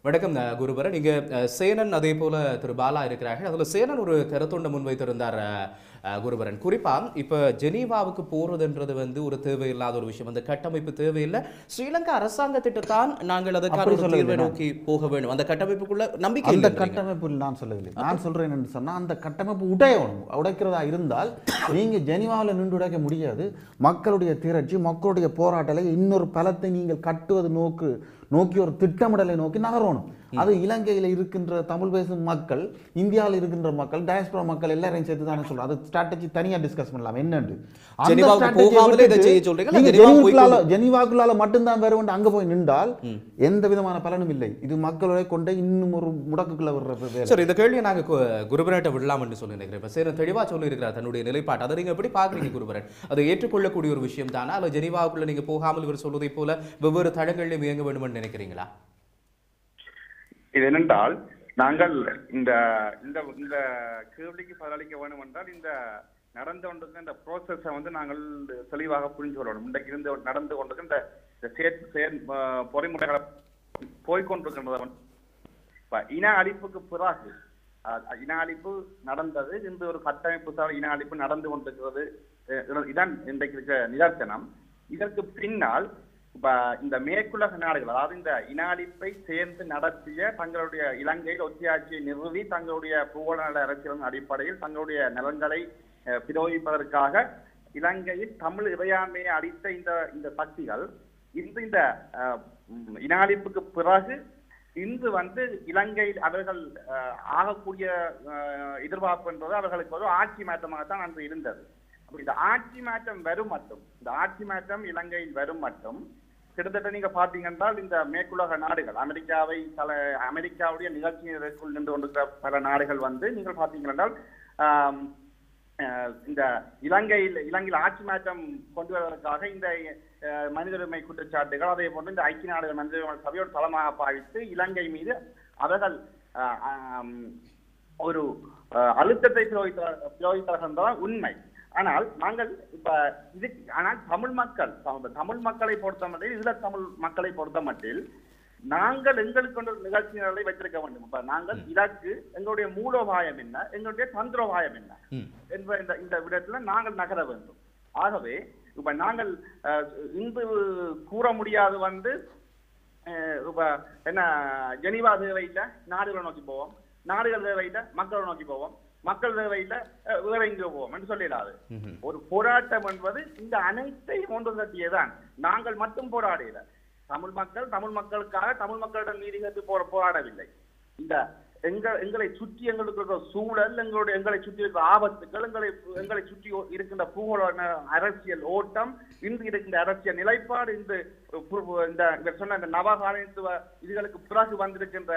வணக்கம் குருபரன். இங்க சேனன் அதே போல திரு பாலா இருக்கிறார்கள். அதுல சேனன் ஒரு கருத்தொண்டை முன்வைத்திருந்தார் குருபரன். குறிப்பா இப்ப ஜெனீவாவுக்கு போறதுன்றது வந்து ஒரு தேவையில்லாத ஒரு விஷயம். அந்த கட்டமைப்பு தேவையில்லை. ஸ்ரீலங்கா அரசாங்கத்திட்டத்தான் நாங்கள் அதற்கான தீர்வை நோக்கி போக வேண்டும். அந்த கட்டமைப்புக்குள்ள நம்பிக்கை. அந்த கட்டமைப்பு நான் சொல்லவில்லை. நான் சொல்றேன் என்று சொன்னா, அந்த கட்டமைப்பு உடைக்கிறதா இருந்தால் நீங்க ஜெனீவாவில் நின்று உடைக்க முடியாது. மக்களுடைய திரட்சி, மக்களுடைய போராட்டத்தை இன்னொரு பலத்தை நீங்கள் கட்டுவது நோக்கி ஒரு திட்டமிடலை நோக்கி நகரணும். அது இலங்கையில் இருக்கின்ற தமிழ் பேசும் மக்கள், இந்தியாவில் இருக்கின்ற மக்கள், டயஸ்போரா மக்கள் எல்லாரையும் சேர்த்து தானே சொல்றோம். அது ஸ்ட்ராட்டஜி தனியா டிஸ்கஸ் பண்ணலாம். என்னன்னு ஜெனீவாக்குள்ளால மட்டும்தான் வருவோம். அங்க போய் நின்றால் எந்த விதமான பலனும் இல்லை. இது மக்களை கொண்ட இன்னும் ஒரு முடக்குக்குள்ள வர்ற. சரி, இந்த கேள்வியை நாங்க குருபரன்ட்ட விடலாம் என்று சொல்லி நினைக்கிறேன். இப்ப சரி, தெளிவா சொல்லி இருக்கிறார் தன்னுடைய நிலைப்பாடு. அதை நீங்க எப்படி பாக்குறீங்க குருபரன்? அதை ஏற்றுக்கொள்ளக்கூடிய ஒரு விஷயம் தானே? அல்ல ஜெனீவாவுக்குள்ள நீங்க போகாமல் இவர் சொல்வதை போல வெவ்வேறு தளங்களிலும் இயங்க வேண்டும் என்று நினைக்கிறீங்களா? இது என்னென்றால் நாங்கள் இந்த இந்த இந்த கேள்விக்கு பதிலளிக்க வேண்டும் என்றால் இந்த நடந்து கொண்டிருக்கிற இந்த ப்ரோசஸை வந்து நாங்கள் தெளிவாக புரிஞ்சு கொள்ளணும். இன்றைக்கு இருந்து நடந்து கொண்டிருக்கிற இந்த பொறிமுறைகளை போய்கொண்டிருக்கின்றத இன அழிப்புக்கு பிறகு இன அழிப்பு நடந்தது. இந்த ஒரு கட்டமைப்பு இன அழிப்பு நடந்து கொண்டிருக்கிறது. இதான் இன்றைக்கு இருக்க நிதர்சனம். இதற்கு பின்னால் இந்த மேற்குலக நாடுகள், அதாவது இந்த இன அழிப்பை சேர்ந்து நடத்திய தங்களுடைய இலங்கையில் ஒத்தியாட்சியை நிறுவி தங்களுடைய பூகோள அரசியலின் அடிப்படையில் தங்களுடைய நலன்களை பிரயோகிப்பதற்காக இலங்கையில் தமிழ் இறையாண்மையை அளித்த இந்த சக்திகள் இந்த இன அழிப்புக்கு பிறகு இன்று வந்து இலங்கையில் அவர்கள் ஆகக்கூடிய எதிர்பார்ப்பு என்பது அவர்களுக்கு ஒரு ஆட்சி மாற்றமாகத்தான் அன்று இருந்தது. இந்த ஆட்சி மாற்றம் வரும் மட்டும், இந்த ஆட்சி மாற்றம் இலங்கையில் வரும் மட்டும் கிட்டத்தட்ட நீங்க பாத்தீங்கன்னா இந்த மேற்குலக நாடுகள் அமெரிக்காவுடைய நிகழ்ச்சிகளுக்குள் நின்று கொண்டிருக்கிற பல நாடுகள் வந்து நீங்கள் பாத்தீங்கன்னா இந்த இலங்கையில் ஆட்சி மாற்றம் கொண்டு வருவதற்காக இந்த மனித உரிமை குற்றச்சாட்டுகள், அதே போன்று இந்த ஐக்கிய நாடுகள் மனித உரிமை சபையோடு தளமாக பாவித்து இலங்கை மீது அவர்கள் ஒரு அழுத்தத்தை பிரயோகித்தார்கள் உண்மை. ஆனால் நாங்கள் தமிழ் மக்களை பொறுத்த மட்டில், இதுல தமிழ் மக்களை பொறுத்த மட்டில் நாங்கள் எங்களுக்கு கொண்ட நிகழ்ச்சிகளை வைத்திருக்க வேண்டும். இப்ப நாங்கள் இதற்கு எங்களுடைய மூலோபாயம் என்ன, எங்களுடைய தந்திரோபாயம் என்ன என்ற இந்த விடத்துல நாங்கள் நகர வேண்டும். ஆகவே இப்ப நாங்கள் இன்று கூற முடியாது வந்து இப்ப என்ன ஜெனீவா தேவையில்லை நாடுகளை நோக்கி போவோம், நாடுகள் தேவையில்லை மக்களை நோக்கி போவோம், மக்கள் தேவையில்லை வேற எங்க போவோம் என்று சொல்லிடாது. ஒரு போராட்டம் என்பது இந்த அனைத்தையும் ஒன்று கட்டியதான். நாங்கள் மட்டும் போராடல. தமிழ் மக்களுக்காக தமிழ் மக்களிடம் நீதி கேட்டு போராடவில்லை. இந்த எங்களை சுற்றி எங்களுக்கு இருக்கிற சூழல், எங்களை சுற்றி இருக்கிற ஆபத்துக்கள், எங்களை சுற்றி இருக்கின்ற பூகோள அரசியல் ஓட்டம், இன்று இருக்கின்ற அரசியல் நிலைப்பாடு, இந்த சொன்ன இந்த நவகாலத்துவ இதுகளுக்கு பிறகு வந்திருக்கின்ற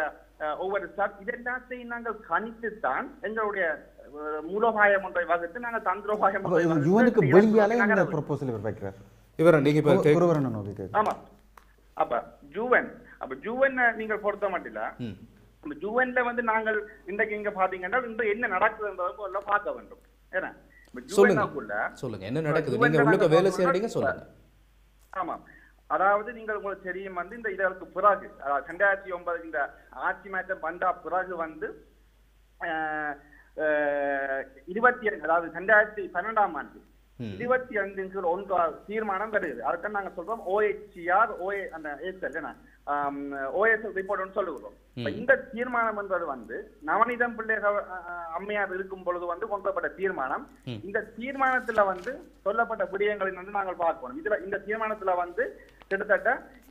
ஒவ்வொரு இதெல்லாத்தையும் நாங்கள் கணித்துத்தான் எங்களுடைய மூலோபாயம் ஒன்றை வகுத்து நாங்கள் தந்திரோபாயம் ஆமா. அப்ப ஜூவன் நீங்கள் பொறுத்த மட்டும் ஜூவன்ல வந்து நாங்கள் இன்றைக்கு இங்க பாத்தீங்கன்னா இன்று என்ன நடக்குதுன்றத பார்க்க வேண்டும். ஏன்னா சொல்லுங்க என்ன நடக்குது, நீங்க உங்களுக்கு வேலை செய்யறீங்க சொல்லுங்க. ஆமா, அதாவது நீங்கள் உங்களுக்கு தெரியும் வந்து இந்த இதற்கு பிறகு 2009 இந்த ஆட்சி மாற்றம் வந்தா பிறகு வந்து 22 அதாவது 2012ஆம் ஆண்டு 25 தீர்மானம் வருது. அதுக்கு நாங்க சொல்றோம் OHCR அந்த OSL ரிப்போர்ட் சொல்லுகிறோம். இந்த தீர்மானம் என்றது வந்து நவநீதம் பிள்ளைகள் அம்மையார் இருக்கும் பொழுது வந்து கொண்டுவரப்பட்ட தீர்மானம். இந்த தீர்மானத்துல வந்து சொல்லப்பட்ட விடயங்களை வந்து நாங்கள் பார்க்கணும். இதுல இந்த தீர்மானத்துல வந்து கிட்டத்தட்ட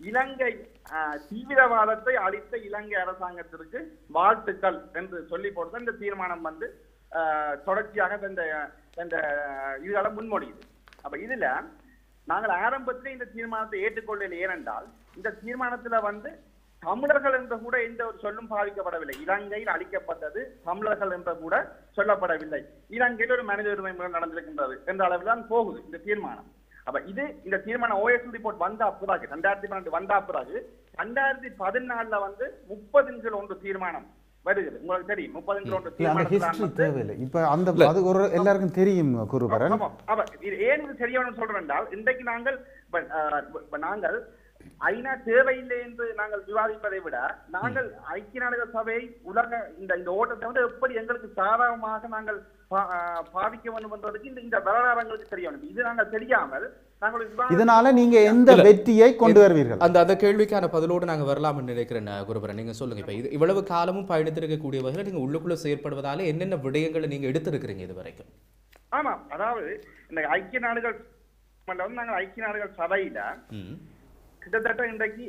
இலங்கை தீவிரவாதத்தை அளித்த இலங்கை அரசாங்கத்திற்கு வாழ்த்துக்கள் என்று சொல்லி போட்டு இந்த தீர்மானம் வந்து தொடர்ச்சியாக இந்த இதுகளை முன்மொழியுது. அப்ப இதுல நாங்கள் ஆரம்பத்தில் இந்த தீர்மானத்தை ஏற்றுக்கொள்ளல. ஏனென்றால் இந்த தீர்மானத்துல வந்து தமிழர்கள் என்ற கூட எந்த ஒரு சொல்லும் பாதிக்கப்படவில்லை. இலங்கையில் அளிக்கப்பட்டது தமிழர்கள் என்ற கூட சொல்லப்படவில்லை. இலங்கையில் ஒரு மனித உரிமை முறை நடந்திருக்கின்றது என்ற அளவில் தான் போகுது இந்த தீர்மானம். அப்ப இந்த தீர்மானம் OSL ரிப்போர்ட் வந்தா பிறகு 2012 வந்தா பிறகு 2014 வந்து 30 தீர்மானம் வருகிறது. உங்களுக்கு தெரியும் 30 தேவையில்லை. இப்ப அந்த அது ஒரு எல்லாருக்கும் தெரியும் குருபரன். ஏன் இது தெரியணும்னு சொல்றேன் என்றால் இன்றைக்கு நாங்கள் ஐநா தேவையில்லை என்று நாங்கள் விவாதிப்பதை விட நாங்கள் ஐக்கிய நாடுகள் சபை உலக இந்த ஓட்டத்தை வந்து எப்படி எங்களுக்கு சாதகமாக நாங்கள் பாதிக்க வேண்டும் என்பதற்கு இந்த விவகாரங்களுக்கு தெரிய வேண்டும். இது நாங்கள் தெரியாமல் இதனால நீங்க எந்த வெற்றியை கொண்டு வருவீர்கள்? அந்த கேள்விக்கான பதிலோடு நாங்க வரலாம் என்று நினைக்கிறேன். குருபரன், நீங்க சொல்லுங்க. இப்ப இவ்வளவு காலமும் பயணித்திருக்கக்கூடிய வகையில் நீங்க உள்ளுக்குள்ள செயற்படுவதால என்னென்ன விடயங்களை நீங்க எடுத்திருக்கிறீங்க இது வரைக்கும்? ஆமா, அதாவது இந்த ஐக்கிய நாடுகள் நாங்கள் ஐக்கிய நாடுகள் சபையில கிட்டத்தட்ட இன்றைக்கு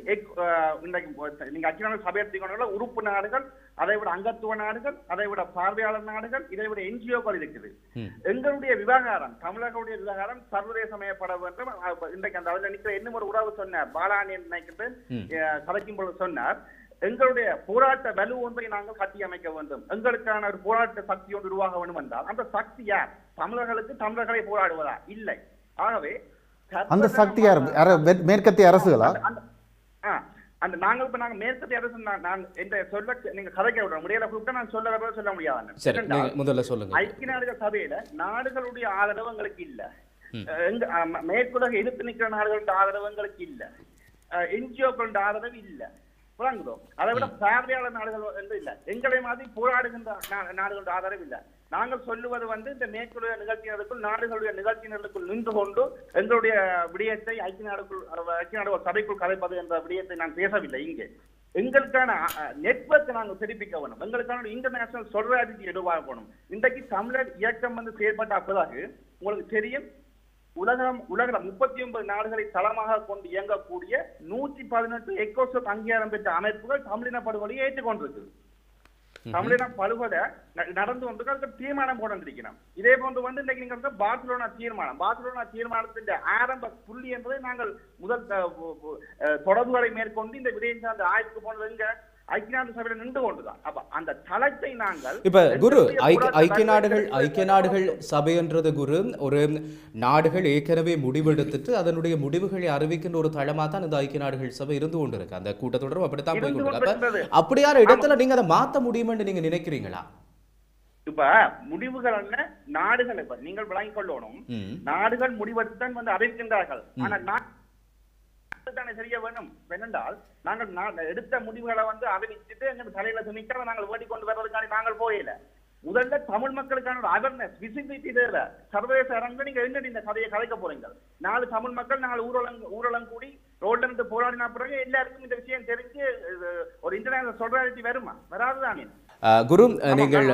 நீங்க ஐக்கிய நாடுகள் சபை எடுத்துக்கொண்டால் உறுப்பு நாடுகள், அதை விட அங்கத்துவ நாடுகள், அதை விட பார்வையாளர் நாடுகள், இதை விட என்ஜிஓக்கள் இருக்குது. எங்களுடைய விவகாரம், தமிழர்களுடைய விவகாரம் சர்வதேசமயப்பட வேண்டும். இன்றைக்கு அந்த அதில் நிற்கிற இன்னும் ஒரு உறவு சொன்னார், பாலானி நினைக்கிட்டு கதைக்கும் பொழுது சொன்னார், எங்களுடைய போராட்ட வலு ஒன்றை நாங்கள் கட்டி அமைக்க வேண்டும், எங்களுக்கான ஒரு போராட்ட சக்தி ஒன்று உருவாக வேண்டும் என்றால் அந்த சக்தி யார்? தமிழர்களுக்கு தமிழர்களை போராடுவதா? இல்லை. ஆகவே அந்த சக்தி யார்? மேற்கத்திய அரசுகளா? அந்த நாங்கள் இப்ப நாங்க மேற்கத்திய அரசு நான் என்ற சொல்ல நீங்க கதைக்க விட முடியல, நான் சொல்ல முடியாது. முதல்ல சொல்லுங்க. ஐக்கிய நாடுகள் சபையில நாடுகளுடைய ஆதரவு எங்களுக்கு இல்ல, மேற்குலக எதிர்த்து நிற்கிற நாடுகளோட ஆதரவு எங்களுக்கு இல்ல, என்ஜிஓக்களோட ஆதரவு இல்ல, புரியுதோ? அதை விட பார்வையாளர் நாடுகள் என்று இல்ல, எங்களை மாதிரி போராடுகின்ற நாடுகளோட ஆதரவு இல்ல. நாங்கள் சொல்லுவது இந்த மேற்குலக நிகழ்ச்சியினருக்குள் நாடுகளுடைய நிகழ்ச்சியினருக்குள் நின்று கொண்டு எங்களுடைய விடயத்தை ஐக்கிய நாடுகள் சபைக்குள் கதைப்பது என்ற விடயத்தை நான் பேசவில்லை. இங்கே எங்களுக்கான நெட்வொர்க் நாங்கள் தெரிவிக்க வேணும், எங்களுக்கான இன்டர்நேஷனல் சொலிடாரிட்டி உருவாக்கணும். இன்றைக்கு தமிழர் இயக்கம் செயல்பட்ட பிறகு உங்களுக்கு தெரியும், உலகம் 39 நாடுகளை தளமாக கொண்டு இயங்கக்கூடிய 118 எக்கோசோக் அங்கீகாரம் பெற்ற அமைப்புகள் தமிழின படுகொலையை ஏற்றுக்கொண்டிருக்கு. தமிழின படுகொலை நடந்து கொண்டு தீர்மானம் போட்டிருக்கிறோம். இதே போன்று இன்னைக்கு நீங்க பார்சிலோனா தீர்மானத்தின் ஆரம்ப புள்ளி என்பதை நாங்கள் முதல் தொடர்புகளை மேற்கொண்டு இந்த விடயம் சார்ந்த ஆய்வுக்கு போனது எங்க ஐக்கிய நாடு சபையில நின்று கொண்டுதான். அப்ப அந்த தளத்தை நாங்கள் இப்ப குரு ஐக்கிய நாடுகள் சபை என்றது குரு ஒரு நாடுகள் ஏற்கனவே முடிவெடுத்துட்டு அதனுடைய முடிவுகளை அறிவிக்கின்ற ஒரு தளமா தான் இந்த ஐக்கிய நாடுகள் சபை இருந்து கொண்டிருக்கு. அந்த கூட்டத்தொடரும் அப்படித்தான் போய் கொண்டிருக்கு. அப்படியான இடத்துல நீங்க அதை மாத்த முடியும்னு நீங்க நினைக்கிறீங்களா? இப்ப முடிவுகள் நாடுகள் இப்ப நீங்கள் விளங்கிக் கொள்ளணும், நாடுகள் முடிவெடுத்துதான் அறிவிக்கின்றார்கள். ஆனா தானே தெரிய வேணும். என்னென்றால் நாங்கள் எடுத்த முடிவுகளை அறிவிச்சுட்டு எங்க தலையில துணிக்காக நாங்கள் ஓடி கொண்டு வர்றதுக்கான நாங்கள் போயில. முதல்ல தமிழ் மக்களுக்கான ஒரு அவேர்னஸ், விசிபிலிட்டி தேவை. சர்வதேச அரங்கு நீங்க என்ன இந்த கதையை கலைக்க போறீங்க? 4 தமிழ் மக்கள் 4 ஊரலங்கு கூடி ரோட்ல இருந்து போராடின பிறகு எல்லாருக்கும் இந்த விஷயம் தெரிஞ்சு ஒரு இன்டர்நேஷனல் சொலிடாரிட்டி வருமா? வராதுதானே. குரு நீங்கள்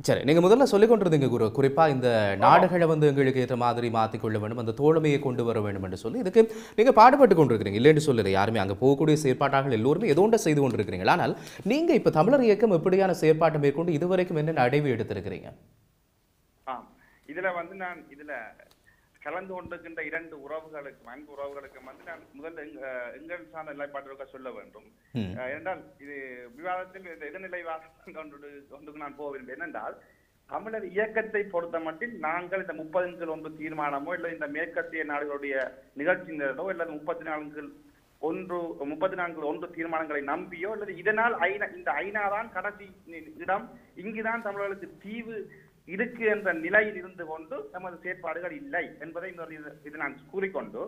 சரி, நீங்க முதல்ல சொல்லிக் கொண்டிருந்தீங்க குரு, குறிப்பா இந்த நாடுகளை எங்களுக்கு ஏற்ற மாதிரி மாற்றிக்கொள்ள வேண்டும், அந்த தோழமையை கொண்டு வர வேண்டும் என்று சொல்லி இதுக்கு நீங்க பாடுபட்டு கொண்டிருக்கிறீங்க. இல்லைன்னு சொல்லுற யாருமே அங்க போகக்கூடிய செயற்பாட்டாக எல்லோருமே ஏதோ ஒன்று செய்து கொண்டிருக்கிறீங்க. ஆனால் நீங்க இப்ப தமிழர் இயக்கம் எப்படியான செயற்பாட்டை மேற்கொண்டு இதுவரைக்கும் என்னென்ன அடைவு எடுத்திருக்கிறீங்க? இதுல நான் இதுல கலந்து கொண்டிருக்கின்ற 2 உறவுகளுக்கு அன்பு உறவுகளுக்கு நான் முதல்ல எங்கள் சார்ந்த நிலைப்பாடுகளுக்கு சொல்ல வேண்டும். ஏனென்றால் இது விவாதத்தில் எதிர்நிலைவாதம் ஒன்றுக்கு நான் போக விரும்புகிறேன். என்னென்றால் தமிழர் இயக்கத்தை பொறுத்த மட்டில் நாங்கள் இந்த 30 தீர்மானமோ இல்லை இந்த மேற்கத்திய நாடுகளுடைய நிகழ்ச்சி நிரலோ இல்லை 34 தீர்மானங்களை நம்பியோ அல்லது இதனால் இந்த ஐநா தான் கடைசி இடம், இங்குதான் தமிழர்களுக்கு தீவு இருக்கு என்ற நிலையில் இருந்து கொண்டு நமது செயற்பாடுகள் இல்லை என்பதை இது நான் கூறிக்கொண்டு,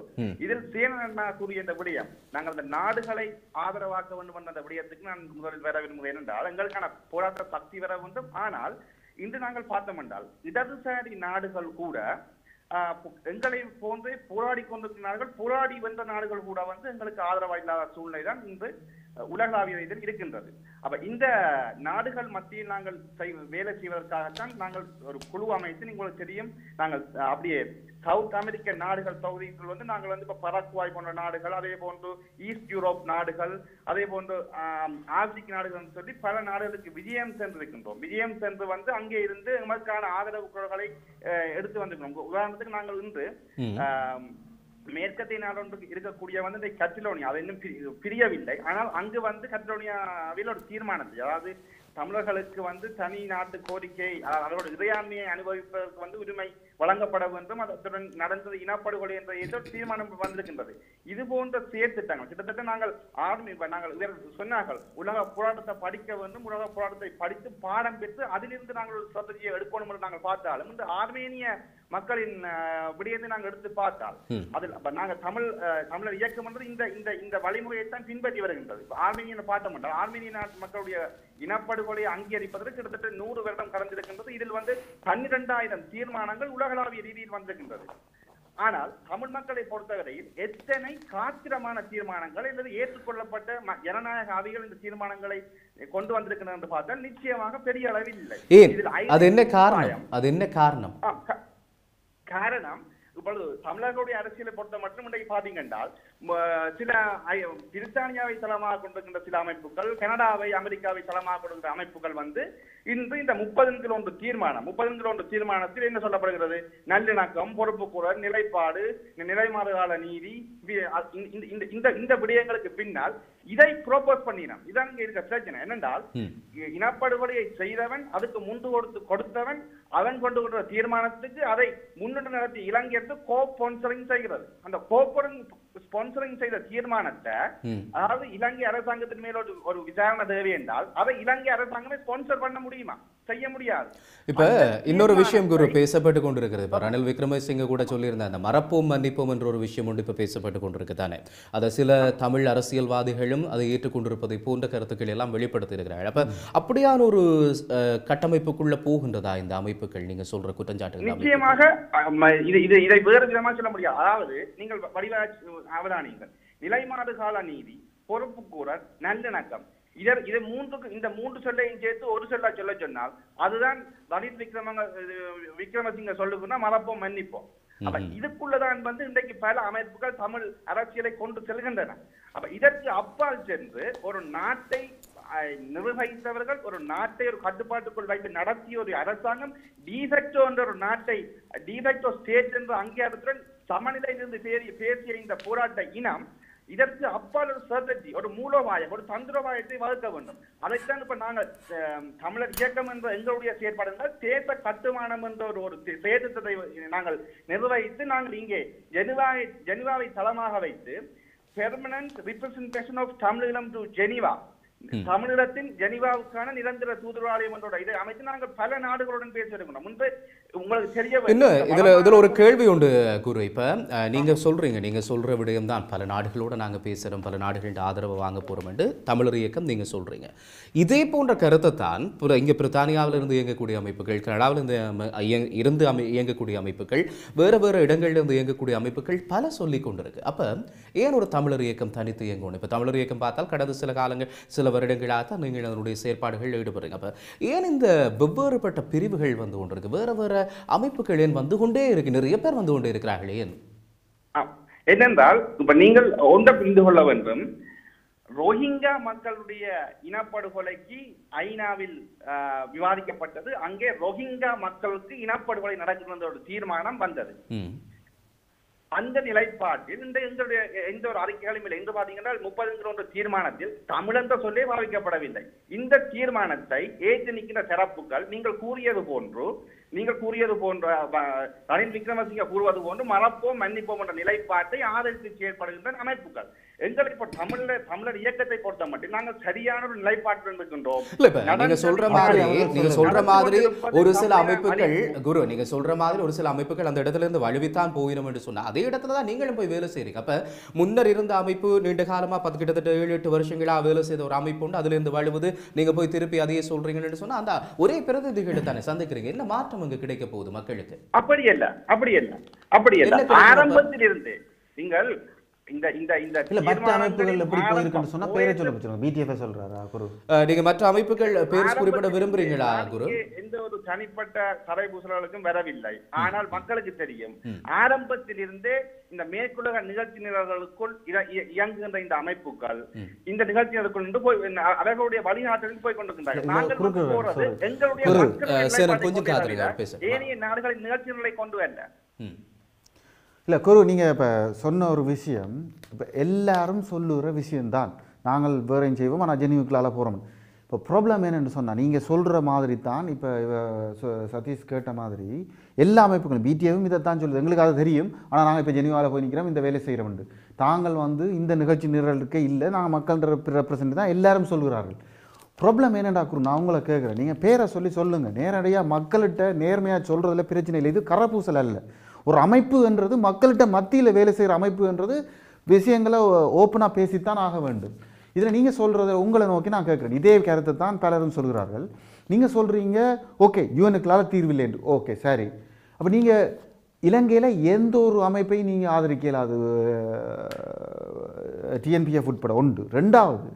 இதில் சேனா கூறிய இந்த விடயம் நாங்கள் அந்த நாடுகளை ஆதரவாக்க வேண்டும் என்ற அந்த விடயத்துக்கு நான் முதலில் வர விரும்புகிறேன். என்றால் எங்களுக்கான போராட்ட சக்தி வர வேண்டும். ஆனால் இன்று நாங்கள் பார்த்தோம் என்றால் இடதுசாரி நாடுகள் கூட எங்களை போன்றே போராடி கொண்டிருக்கிறார்கள். போராடி வென்ற நாடுகள் கூட எங்களுக்கு ஆதரவா இல்லாத சூழ்நிலை தான் இன்று உலகளாவிய இதில் இருக்கின்றது. அப்ப இந்த நாடுகள் மத்தியில் நாங்கள் வேலை செய்வதற்காகத்தான் நாங்கள் ஒரு குழு அமைத்து, உங்களுக்கு தெரியும், நாங்கள் அப்படியே சவுத் அமெரிக்க நாடுகள் பகுதிக்குள் நாங்கள் இப்ப பராகுவாய் போன்ற நாடுகள், அதே போன்று ஈஸ்ட் யூரோப் நாடுகள், அதே போன்று ஆப்பிரிக்க நாடுகள் சொல்லி பல நாடுகளுக்கு விஜயம் சென்றிருக்கின்றோம். விஜயம் சென்று அங்கே இருந்து நமக்கான ஆதரவு குரல்களை எடுத்து வந்திருக்கிறோம். உதாரணத்துக்கு நாங்கள் இன்று மேற்கத்திய நாடு இருக்கக்கூடிய இந்த கட்டலோனியா, அது இன்னும் பிரியவில்லை. ஆனால் அங்கு கட்டலோனியாவில் ஒரு தீர்மானத்தை, அதாவது தமிழர்களுக்கு தனி நாட்டு கோரிக்கை, அவரோட இறையாண்மையை அனுபவிப்பதற்கு உரிமை வழங்கப்பட வேண்டும், அதுடன் நடந்தது இனப்படுகொலை என்ற ஏதோ தீர்மானம் வந்திருக்கின்றது. இது போன்ற செயற்திட்டங்கள் கிட்டத்தட்ட நாங்கள் சொன்னார்கள் உலக போராட்டத்தை படிக்க வேண்டும், உலக போராட்டத்தை படித்து பாடம் பெற்று அதிலிருந்து நாங்கள் ஒரு ஸ்ட்ராட்டஜியை எடுக்கணும் என்று நாங்கள் பார்த்தாலும் இந்த ஆர்மேனிய மக்களின் விடயத்தை நாங்கள் எடுத்து பார்த்தால் அதில் நாங்கள் தமிழர் இயக்கம் என்று இந்த வழிமுறையைத்தான் பின்பற்றி வருகின்றது. ஆர்மேனியன் பார்த்தோம் என்றால் ஆர்மேனிய நாட்டு மக்களுடைய இனப்படுகொலையை அங்கீகரிப்பதற்கு கிட்டத்தட்ட 100 வருடம் கடந்திருக்கின்றது. இதில் 12,000 தீர்மானங்கள் உலகளாவிய ரீதியில் வந்திருக்கின்றது. ஆனால் தமிழ் மக்களை பொறுத்தவரையில் எத்தனை காத்திரமான தீர்மானங்கள் அல்லது ஏற்றுக்கொள்ளப்பட்ட ஜனநாயக ஆவிகள் இந்த தீர்மானங்களை கொண்டு வந்திருக்கின்றன என்று பார்த்தால் நிச்சயமாக பெரிய அளவில் இல்லை. அது என்ன காரணம்? அது என்ன காரணம்? காரணம் இப்பொழுது தமிழர்களுடைய அரசியலை பொறுத்த மட்டும் இன்றைக்கு பாத்தீங்க என்றால் சில பிரித்தானியாவை தளமாக கொண்டிருக்கின்ற சில அமைப்புகள், கனடாவை அமெரிக்காவை தளமாக கொண்டிருக்கிற அமைப்புகள் வந்து இன்று இந்த 30 தீர்மானத்தில் என்ன சொல்லப்படுகிறது? நல்லிணக்கம், பொறுப்புக்கூறல், நிலைப்பாடு, நிலைமாறுகால நீதி, இந்த விடயங்களுக்கு பின்னால் இதை ப்ரோபோஸ் பண்ணினான். இதான் இங்க இருக்க பிரச்சனை. என்னென்றால் இனப்படுகொலையை செய்தவன், அதுக்கு முண்டு கொடுத்தவன், அவன் கொண்டு வர தீர்மானத்துக்கு அதை முன்னிட்டு நடத்தி இலங்கை எடுத்து ஸ்பான்சரிங் செய்கிறது. அந்த ஸ்பான்சரிங் செய்த தீர்மானத்தை, அதாவது இலங்கை அரசாங்கத்தின் மேல ஒரு விசாரணை தேவை என்றால் அதை இலங்கை அரசாங்கமே ஸ்பான்சர் பண்ண முடியுமா? செய்ய முடியாது. இப்ப இன்னொரு விஷயம் குரு பேசப்பட்டு கொண்டிருக்கிறது. இப்ப ரணில் விக்ரமசிங்க கூட சொல்லியிருந்த அந்த மறப்போம் மன்னிப்போம் என்ற ஒரு விஷயம் ஒன்று இப்ப பேசப்பட்டு கொண்டிருக்கு தானே. அதை சில தமிழ் அரசியல்வாதிகளும் அதை ஏற்றுக்கொண்டிருப்பதை போன்ற கருத்துக்கள் எல்லாம் வெளிப்படுத்தி இருக்கிறார்கள். அப்ப அப்படியான ஒரு கட்டமைப்புக்குள்ள போகின்றதா இந்த அமைப்புகள்? நீங்க சொல்ற குற்றச்சாட்டுகள் நிச்சயமாக இதை வேறு விதமா சொல்ல முடியாது. அதாவது நீங்கள் அவதானியுங்கள், நிலைமாறு கால நீதி, பொறுப்புக்கூறல், நல்லிணக்கம், இந்த மூன்று சொல்லையும் சேர்த்து ஒரு சொல்ல சொன்னால் அதுதான் ரணில் விக்ரமசிங்க சொல்லுக்குன்னா மறப்போம் மன்னிப்போம். அப்ப இதுக்குள்ளதான் வந்து இன்றைக்கு பல அமைப்புகள் தமிழ் அரசியலை கொண்டு செல்கின்றன. அப்ப இதற்கு அப்பால் சென்று ஒரு நாட்டை நிர்வகித்தவர்கள், ஒரு நாட்டை ஒரு கட்டுப்பாட்டுக்குள் வைத்து நடத்திய ஒரு அரசாங்கம், டிஃபெக்டோ என்ற ஒரு நாட்டை, டிஃபெக்டோ ஸ்டேட் என்ற அங்கீகாரத்துடன் சமநிலையிலிருந்து பேசிய இந்த போராட்ட இனம் இதற்கு அப்பால் ஒரு ஸ்ட்ராட்டஜி, ஒரு மூலோபாயம், ஒரு தந்திரோபாயத்தை வகுக்க வேண்டும். அதைத்தான் இப்ப நாங்கள் தமிழர் இயக்கம் என்ற எங்களுடைய செயற்பாடுகள் தேச கட்டுமானம் என்ற ஒரு செயற்திட்டத்தை நாங்கள் நிர்வகித்து நாங்கள் இங்கே ஜெனீவாவை தளமாக வைத்து permanent representation of Tamil Eelam to Geneva, தமிழகத்தின் ஜெனீவாவுக்கான நிரந்தர தூதுவாலயம் என்றோட இதை அமைத்து நாங்கள் பல நாடுகளுடன் பேசியிருக்கிறோம். முன்பு உங்களுக்கு தெரிய இதுல ஒரு கேள்வி உண்டு குரு. இப்ப நீங்க சொல்ற விடயம் தான் பல நாடுகளோட நாங்க பேசுறோம், பல நாடுகளோட ஆதரவு வாங்க போறோம் என்று தமிழர் இயக்கம் நீங்க சொல்றீங்க. இதே போன்ற கருத்தை தான் இங்க பிரித்தானியாவில இருந்து இயங்கக்கூடிய அமைப்புகள், கனடாவில் இருந்து இயங்கக்கூடிய அமைப்புகள், வேற இடங்கள்ல இருந்து இயங்கக்கூடிய அமைப்புகள் பல சொல்லி கொண்டிருக்கு. அப்ப ஏன் ஒரு தமிழர் இயக்கம் தனித்து இயங்கணும்? இப்ப தமிழர் இயக்கம் பார்த்தால் கடந்த சில காலங்கள், சில வருடங்களாக தான் நீங்கள் அதனுடைய செயற்பாடுகள் ஈடுபடுறீங்க. அப்ப ஏன் இந்த வெவ்வேறுபட்ட பிரிவுகள் வந்து கொண்டிருக்கு? வேற அமைப்புகள் ஏன் வந்து கொண்டே இருக்கு? நிறைய பேர் வந்து கொண்டே இருக்கிறார்களே ஏன்? என்னென்றால் இப்ப நீங்கள் ஒன்றை புரிந்து கொள்ள வேண்டும். ரோஹிங்கா மக்களுடைய இனப்படுகொலைக்கு ஐநாவில் விவாதிக்கப்பட்டது. அங்கே ரோஹிங்கா மக்களுக்கு இனப்படுகொலை நடக்கின்ற ஒரு தீர்மானம் வந்தது. அந்த நிலைப்பாட்டில் எந்த ஒரு அறிக்கைகளும் இல்லை. என்று பாத்தீங்கன்னா 30 தீர்மானத்தில் தமிழ் என்ற சொல்லே பாவிக்கப்படவில்லை. இந்த தீர்மானத்தை ஏற்று நிற்கின்ற சிறப்புகள் நீங்கள் கூறியது போன்று ரணில் விக்ரமசிங்க கூறுவது போன்று மறப்போம் மன்னிப்போம் என்ற நிலைப்பாட்டை ஆதரித்து செயல்படுகின்ற அமைப்புகள். எங்களை இப்போ தமிழர் இயக்கத்தை பொறுத்த மட்டும் நாங்கள் சரியான ஒரு நிலைப்பாட்டுடன் இருக்கின்றோம். நீங்க சொல்ற மாதிரி ஒரு சில அமைப்புகள் குரு, நீங்க சொல்ற மாதிரி ஒரு சில அமைப்புகள் அந்த இடத்துல இருந்து வலுவித்தான் போயிடும் என்று சொன்னா அதே இடத்துல தான் நீங்களும் போய் வேலை செய்றீங்க. அப்ப முன்னர் இருந்த அமைப்பு நீண்ட காலமா கிட்டத்தட்ட 7-8 வருஷங்களா வேலை செய்த ஒரு அமைப்பு உண்டு, அதுல இருந்து வலுவுது, நீங்க போய் திருப்பி அதையே சொல்றீங்கன்னு சொன்னா அந்த ஒரே பிரதிநிதிகளை தானே சந்திக்கிறீங்க. என்ன மாற்றம் அங்க கிடைக்க போகுது மக்களுக்கு? அப்படி அல்ல. ஆரம்பத்தில் இருந்து நீங்கள் மற்ற அமைப்புகள் எப்படி போயிருக்குன்னு சொன்னா பேரை சொல்ல பிடிஎஃப் சொல்றாரா குரு? நீங்க மற்ற அமைப்புகள் பேர் குறிப்பிட விரும்புறீங்களா குரு? எந்த ஒரு தனிப்பட்ட கரைபூசல்களுக்கும் வரவில்லை. ஆனால் மக்களுக்கு தெரியும், ஆரம்பத்தில் இருந்தே இந்த மேற்குலக நிகழ்ச்சி நிரல்களுக்குள் இயங்குகின்ற இந்த அமைப்புகள் இந்த நிகழ்ச்சி நிரலுக்குள் போய் அவர்களுடைய வழிகாட்டலில் போய் கொண்டிருக்கின்றார்கள். நாங்கள் போறது எங்களுடைய ஏனைய நாடுகளின் நிகழ்ச்சி நிரலை கொண்டு வரல. இல்லை குரு, நீங்கள் இப்போ சொன்ன ஒரு விஷயம் இப்போ எல்லாரும் சொல்லுகிற விஷயம்தான். நாங்கள் வேறையும் செய்வோம், ஆனால் ஜெனிவுக்குள்ளால போகிறோம். இப்போ ப்ராப்ளம் என்னென்னு சொன்னால் நீங்கள் சொல்கிற மாதிரி தான். இப்போ சதீஷ் கேட்ட மாதிரி எல்லா அமைப்புகளும் பிடிஏவும் இதைத்தான் சொல்லுது. எங்களுக்கு அது தெரியும், ஆனால் நாங்கள் இப்போ ஜெனிவாவில் போய் நிற்கிறோம், இந்த வேலை செய்கிறோம்ண்டு. தாங்கள் வந்து இந்த நிகழ்ச்சி நிரலுக்கே இல்லை, நாங்கள் மக்கள் ரெப்ரசன்ட் தான் எல்லாரும் சொல்கிறார்கள். ப்ராப்ளம் என்னடா குரு, நான் உங்களை கேட்குறேன், நீங்கள் பேரை சொல்லுங்கள். நேரடியாக மக்கள்கிட்ட நேர்மையாக சொல்கிறதுல பிரச்சனை இல்லை. இது கரப்பூசல் அல்ல. ஒரு அமைப்பு என்றது மக்கள்கிட்ட மத்தியில் வேலை செய்கிற அமைப்பு என்றது விஷயங்களை ஓப்பனாக பேசித்தான் ஆக வேண்டும். இதில் நீங்கள் சொல்கிறத உங்களை நோக்கி நான் கேட்குறேன். இதே கருத்தை தான் பலரும் சொல்கிறார்கள். நீங்கள் சொல்கிறீங்க ஓகே யூஎனுக்களால் தீர்வில்லை என்று. ஓகே சரி, அப்போ நீங்கள் இலங்கையில் எந்த ஒரு அமைப்பையும் நீங்கள் ஆதரிக்கல, அது டிஎன்பிஎஃப் உட்பட உண்டு. ரெண்டாவது,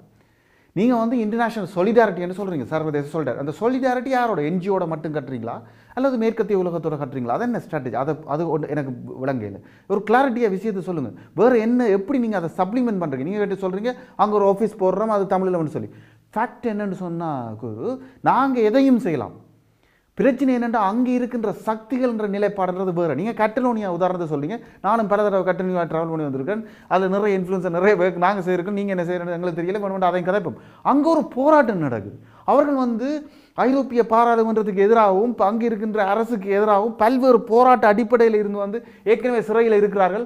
நீங்கள் வந்து இன்டர்நேஷ்னல் சொலிடாரிட்டி என்று சொல்கிறீங்க, சர்வதேச சொலிடாரிட்டி. அந்த சொலிடாரிட்டி யாரோட? என்ஜிஓட மட்டும் கட்டுறீங்களா அல்லது மேற்கத்திய உலகத்தோட கட்டுறீங்களா? அது என்ன ஸ்ட்ராட்டஜி? அது எனக்கு விளங்கல. ஒரு கிளாரிட்டியாக விஷயத்தை சொல்லுங்கள். வேறு என்ன, எப்படி நீங்கள் அதை சப்ளிமெண்ட் பண்ணுறீங்க? நீங்கள் கேட்டு சொல்கிறீங்க அங்கே ஒரு ஆஃபீஸ் போடுறோம் அது தமிழில் வந்து சொல்லி. ஃபேக்ட் என்னென்னு சொன்னால் குரு, நாங்கள் எதையும் செய்யலாம். பிரச்சனை என்னென்னா அங்கே இருக்கின்ற சக்திகள்ன்ற நிலைப்பாடுன்றது வேறு. நீங்கள் கட்டலோனியா உதாரணத்தை சொல்கிறீங்க. நானும் பல தடவை கட்டலோனியா ட்ராவல் பண்ணி வந்திருக்கேன். அதில் நிறைய இன்ஃப்ளூன்ஸர் நிறைய பேர் நாங்கள் செய்யிருக்கோம். நீங்கள் என்ன செய்யறது எங்களுக்கு தெரியல, வேணும் அதையும் கதைப்போம். அங்கே ஒரு போராட்டம் நடக்குது. அவர்கள் வந்து ஐரோப்பிய பாராளுமன்றத்துக்கு எதிராகவும் அங்கே இருக்கின்ற அரசுக்கு எதிராகவும் பல்வேறு போராட்ட அடிப்படையில் இருந்து வந்து ஏற்கனவே சிறையில் இருக்கிறார்கள்.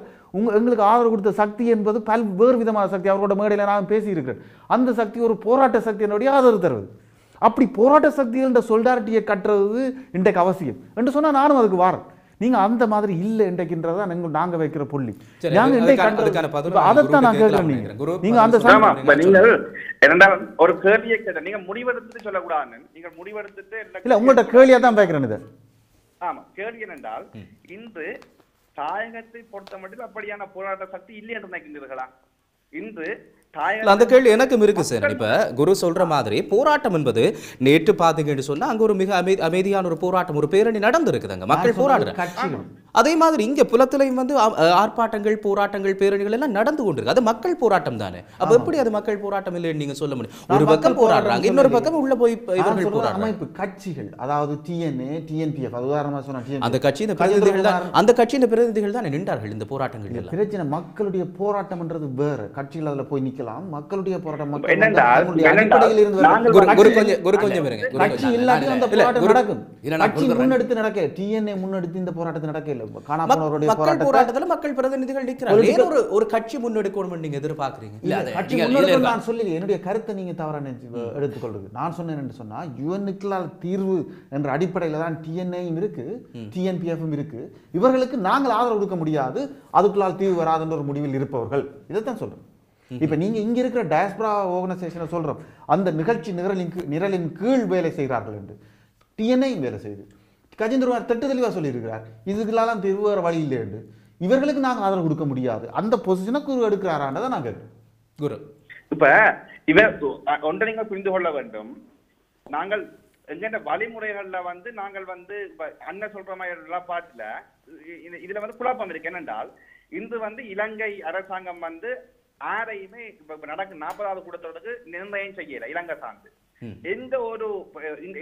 எங்களுக்கு ஆதரவு கொடுத்த சக்தி என்பது பல்வேறு விதமான சக்தி. அவரோட மேடையில் நான் பேசியிருக்கிறேன். அந்த சக்தி ஒரு போராட்ட சக்தியினுடைய ஆதரவு தருவது. அப்படி போராட்ட சக்திகள் சொலிடாரிட்டியை கட்டுறது இன்றைக்கு அவசியம் என்று சொன்னால் நானும் அதுக்கு வாரேன். நீங்க அந்த மாதிரி இல்லை இன்றைக்குன்றதா நாங்க வைக்கிற புள்ளி. அதைத்தான் நான் கேட்கிறேன். நீங்க அந்த நீங்கள் ஒரு கேள்வியை கேட்ட நீங்க முடிவெடுத்துட்டு சொல்லக்கூடாது. நீங்க முடிவெடுத்துட்டு இல்ல உங்கள்ட்ட கேள்வியா தான் பேக்கிறேன் இது. ஆமா, கேள்வி என்னென்றால் இன்று தாயகத்தை பொறுத்த மட்டும் அப்படியான போராட்ட சக்தி இல்லை என்று நினைக்கின்றீர்களா? இன்று அந்த கேள்வி எனக்கும் இருக்கு சார். இப்ப குரு சொல்ற மாதிரி போராட்டம் என்பது நேற்று பாத்தீங்கன்னு சொன்னா அங்க ஒரு மிக அமைதியான ஒரு போராட்டம், ஒரு பேரணி நடந்திருக்குதுங்க. மக்கள் போராடுறாங்க. அதே மாதிரி இங்க புலத்திலையும் வந்து ஆர்ப்பாட்டங்கள், போராட்டங்கள், பேரணிகள் எல்லாம் நடந்து கொண்டிருக்கு. அது மக்கள் போராட்டம் தானே. அப்ப எப்படி அது மக்கள் போராட்டம் இல்லைன்னு நீங்க சொல்ல முடியும்? ஒரு பக்கம் போராடுறாங்க, இன்னொரு பக்கம் உள்ள போய் இவர்கள் போராடுறாங்க. அமைப்பு கட்சிகள், அதாவது TNA, TNPF, உதாரணமா சொன்னா அந்த கட்சியின் பிரதிநிதிகள் தான், அந்த கட்சியின் பிரதிநிதிகள் தான் நின்றார்கள் இந்த போராட்டங்கள் எல்லாம். பிரச்சனை மக்களுடைய போராட்டம்ன்றது வேற. கட்சிகள் அதுல போய் நிக்கலாம். மக்களுடைய போராட்டம் முன்னெடுத்து நடக்க TNA முன்னெடுத்து இந்த போராட்டத்தை நடக்கல. மக்கள் போராட்டத்துல மக்கள் பிரதிநிதிகள் நிற்கிறாங்க. ஒரு கட்சி முன்னெடுக்கணும் நீங்க எதிர்பார்க்கறீங்க? நான் சொல்லி என்னுடைய கருத்தை நீங்க தவறான எடுத்துக்கொள்றது. நான் சொன்னேன் என்று சொன்னா யுஎன்னுக்குள்ளால் தீர்வு என்ற அடிப்படையில் தான் TNAயும் இருக்கு, TNPFம் இருக்கு. இவர்களுக்கு நாங்கள் ஆதரவு கொடுக்க முடியாது, அதுக்குள்ளால் தீர்வு வராதுன்ற ஒரு முடிவில் இருப்பவர்கள். இதைத்தான் சொல்றேன். இப்ப நீங்க இங்க இருக்கிற டயஸ்பரா ஆர்கனைசேஷனை சொல்றோம், அந்த நிகழ்ச்சி நிரலின் கீழ் வேலை செய்கிறார்கள் என்று. TNAயும் வேலை செய்யுது. கஜேந்திரகுமார் திட்ட தெளிவா சொல்லியிருக்கிறார், இதுக்கெல்லாம் தீர்வு வேற வழி இல்லை என்று. இவர்களுக்கு நாங்கள் ஆதரவு கொடுக்க முடியாது. அந்த பொசிஷனை குரு எடுக்கிறாரான்றதை நான் கேட்கிறேன். குரு இப்ப இவர் ஒன்றை நீங்கள் புரிந்து கொள்ள வேண்டும். நாங்கள் எங்க வழிமுறைகள்ல வந்து நாங்கள் வந்து அண்ணன் சொல்ற மாதிரி பாட்டுல இதுல வந்து குழப்பம் இருக்கு. என்னென்றால் இன்று வந்து இலங்கை அரசாங்கம் வந்து யாரையுமே நடக்கும் 40வது கூட்டத்தொடருக்கு நிர்ணயம் செய்யல. இலங்கை சார்ந்து எந்த ஒரு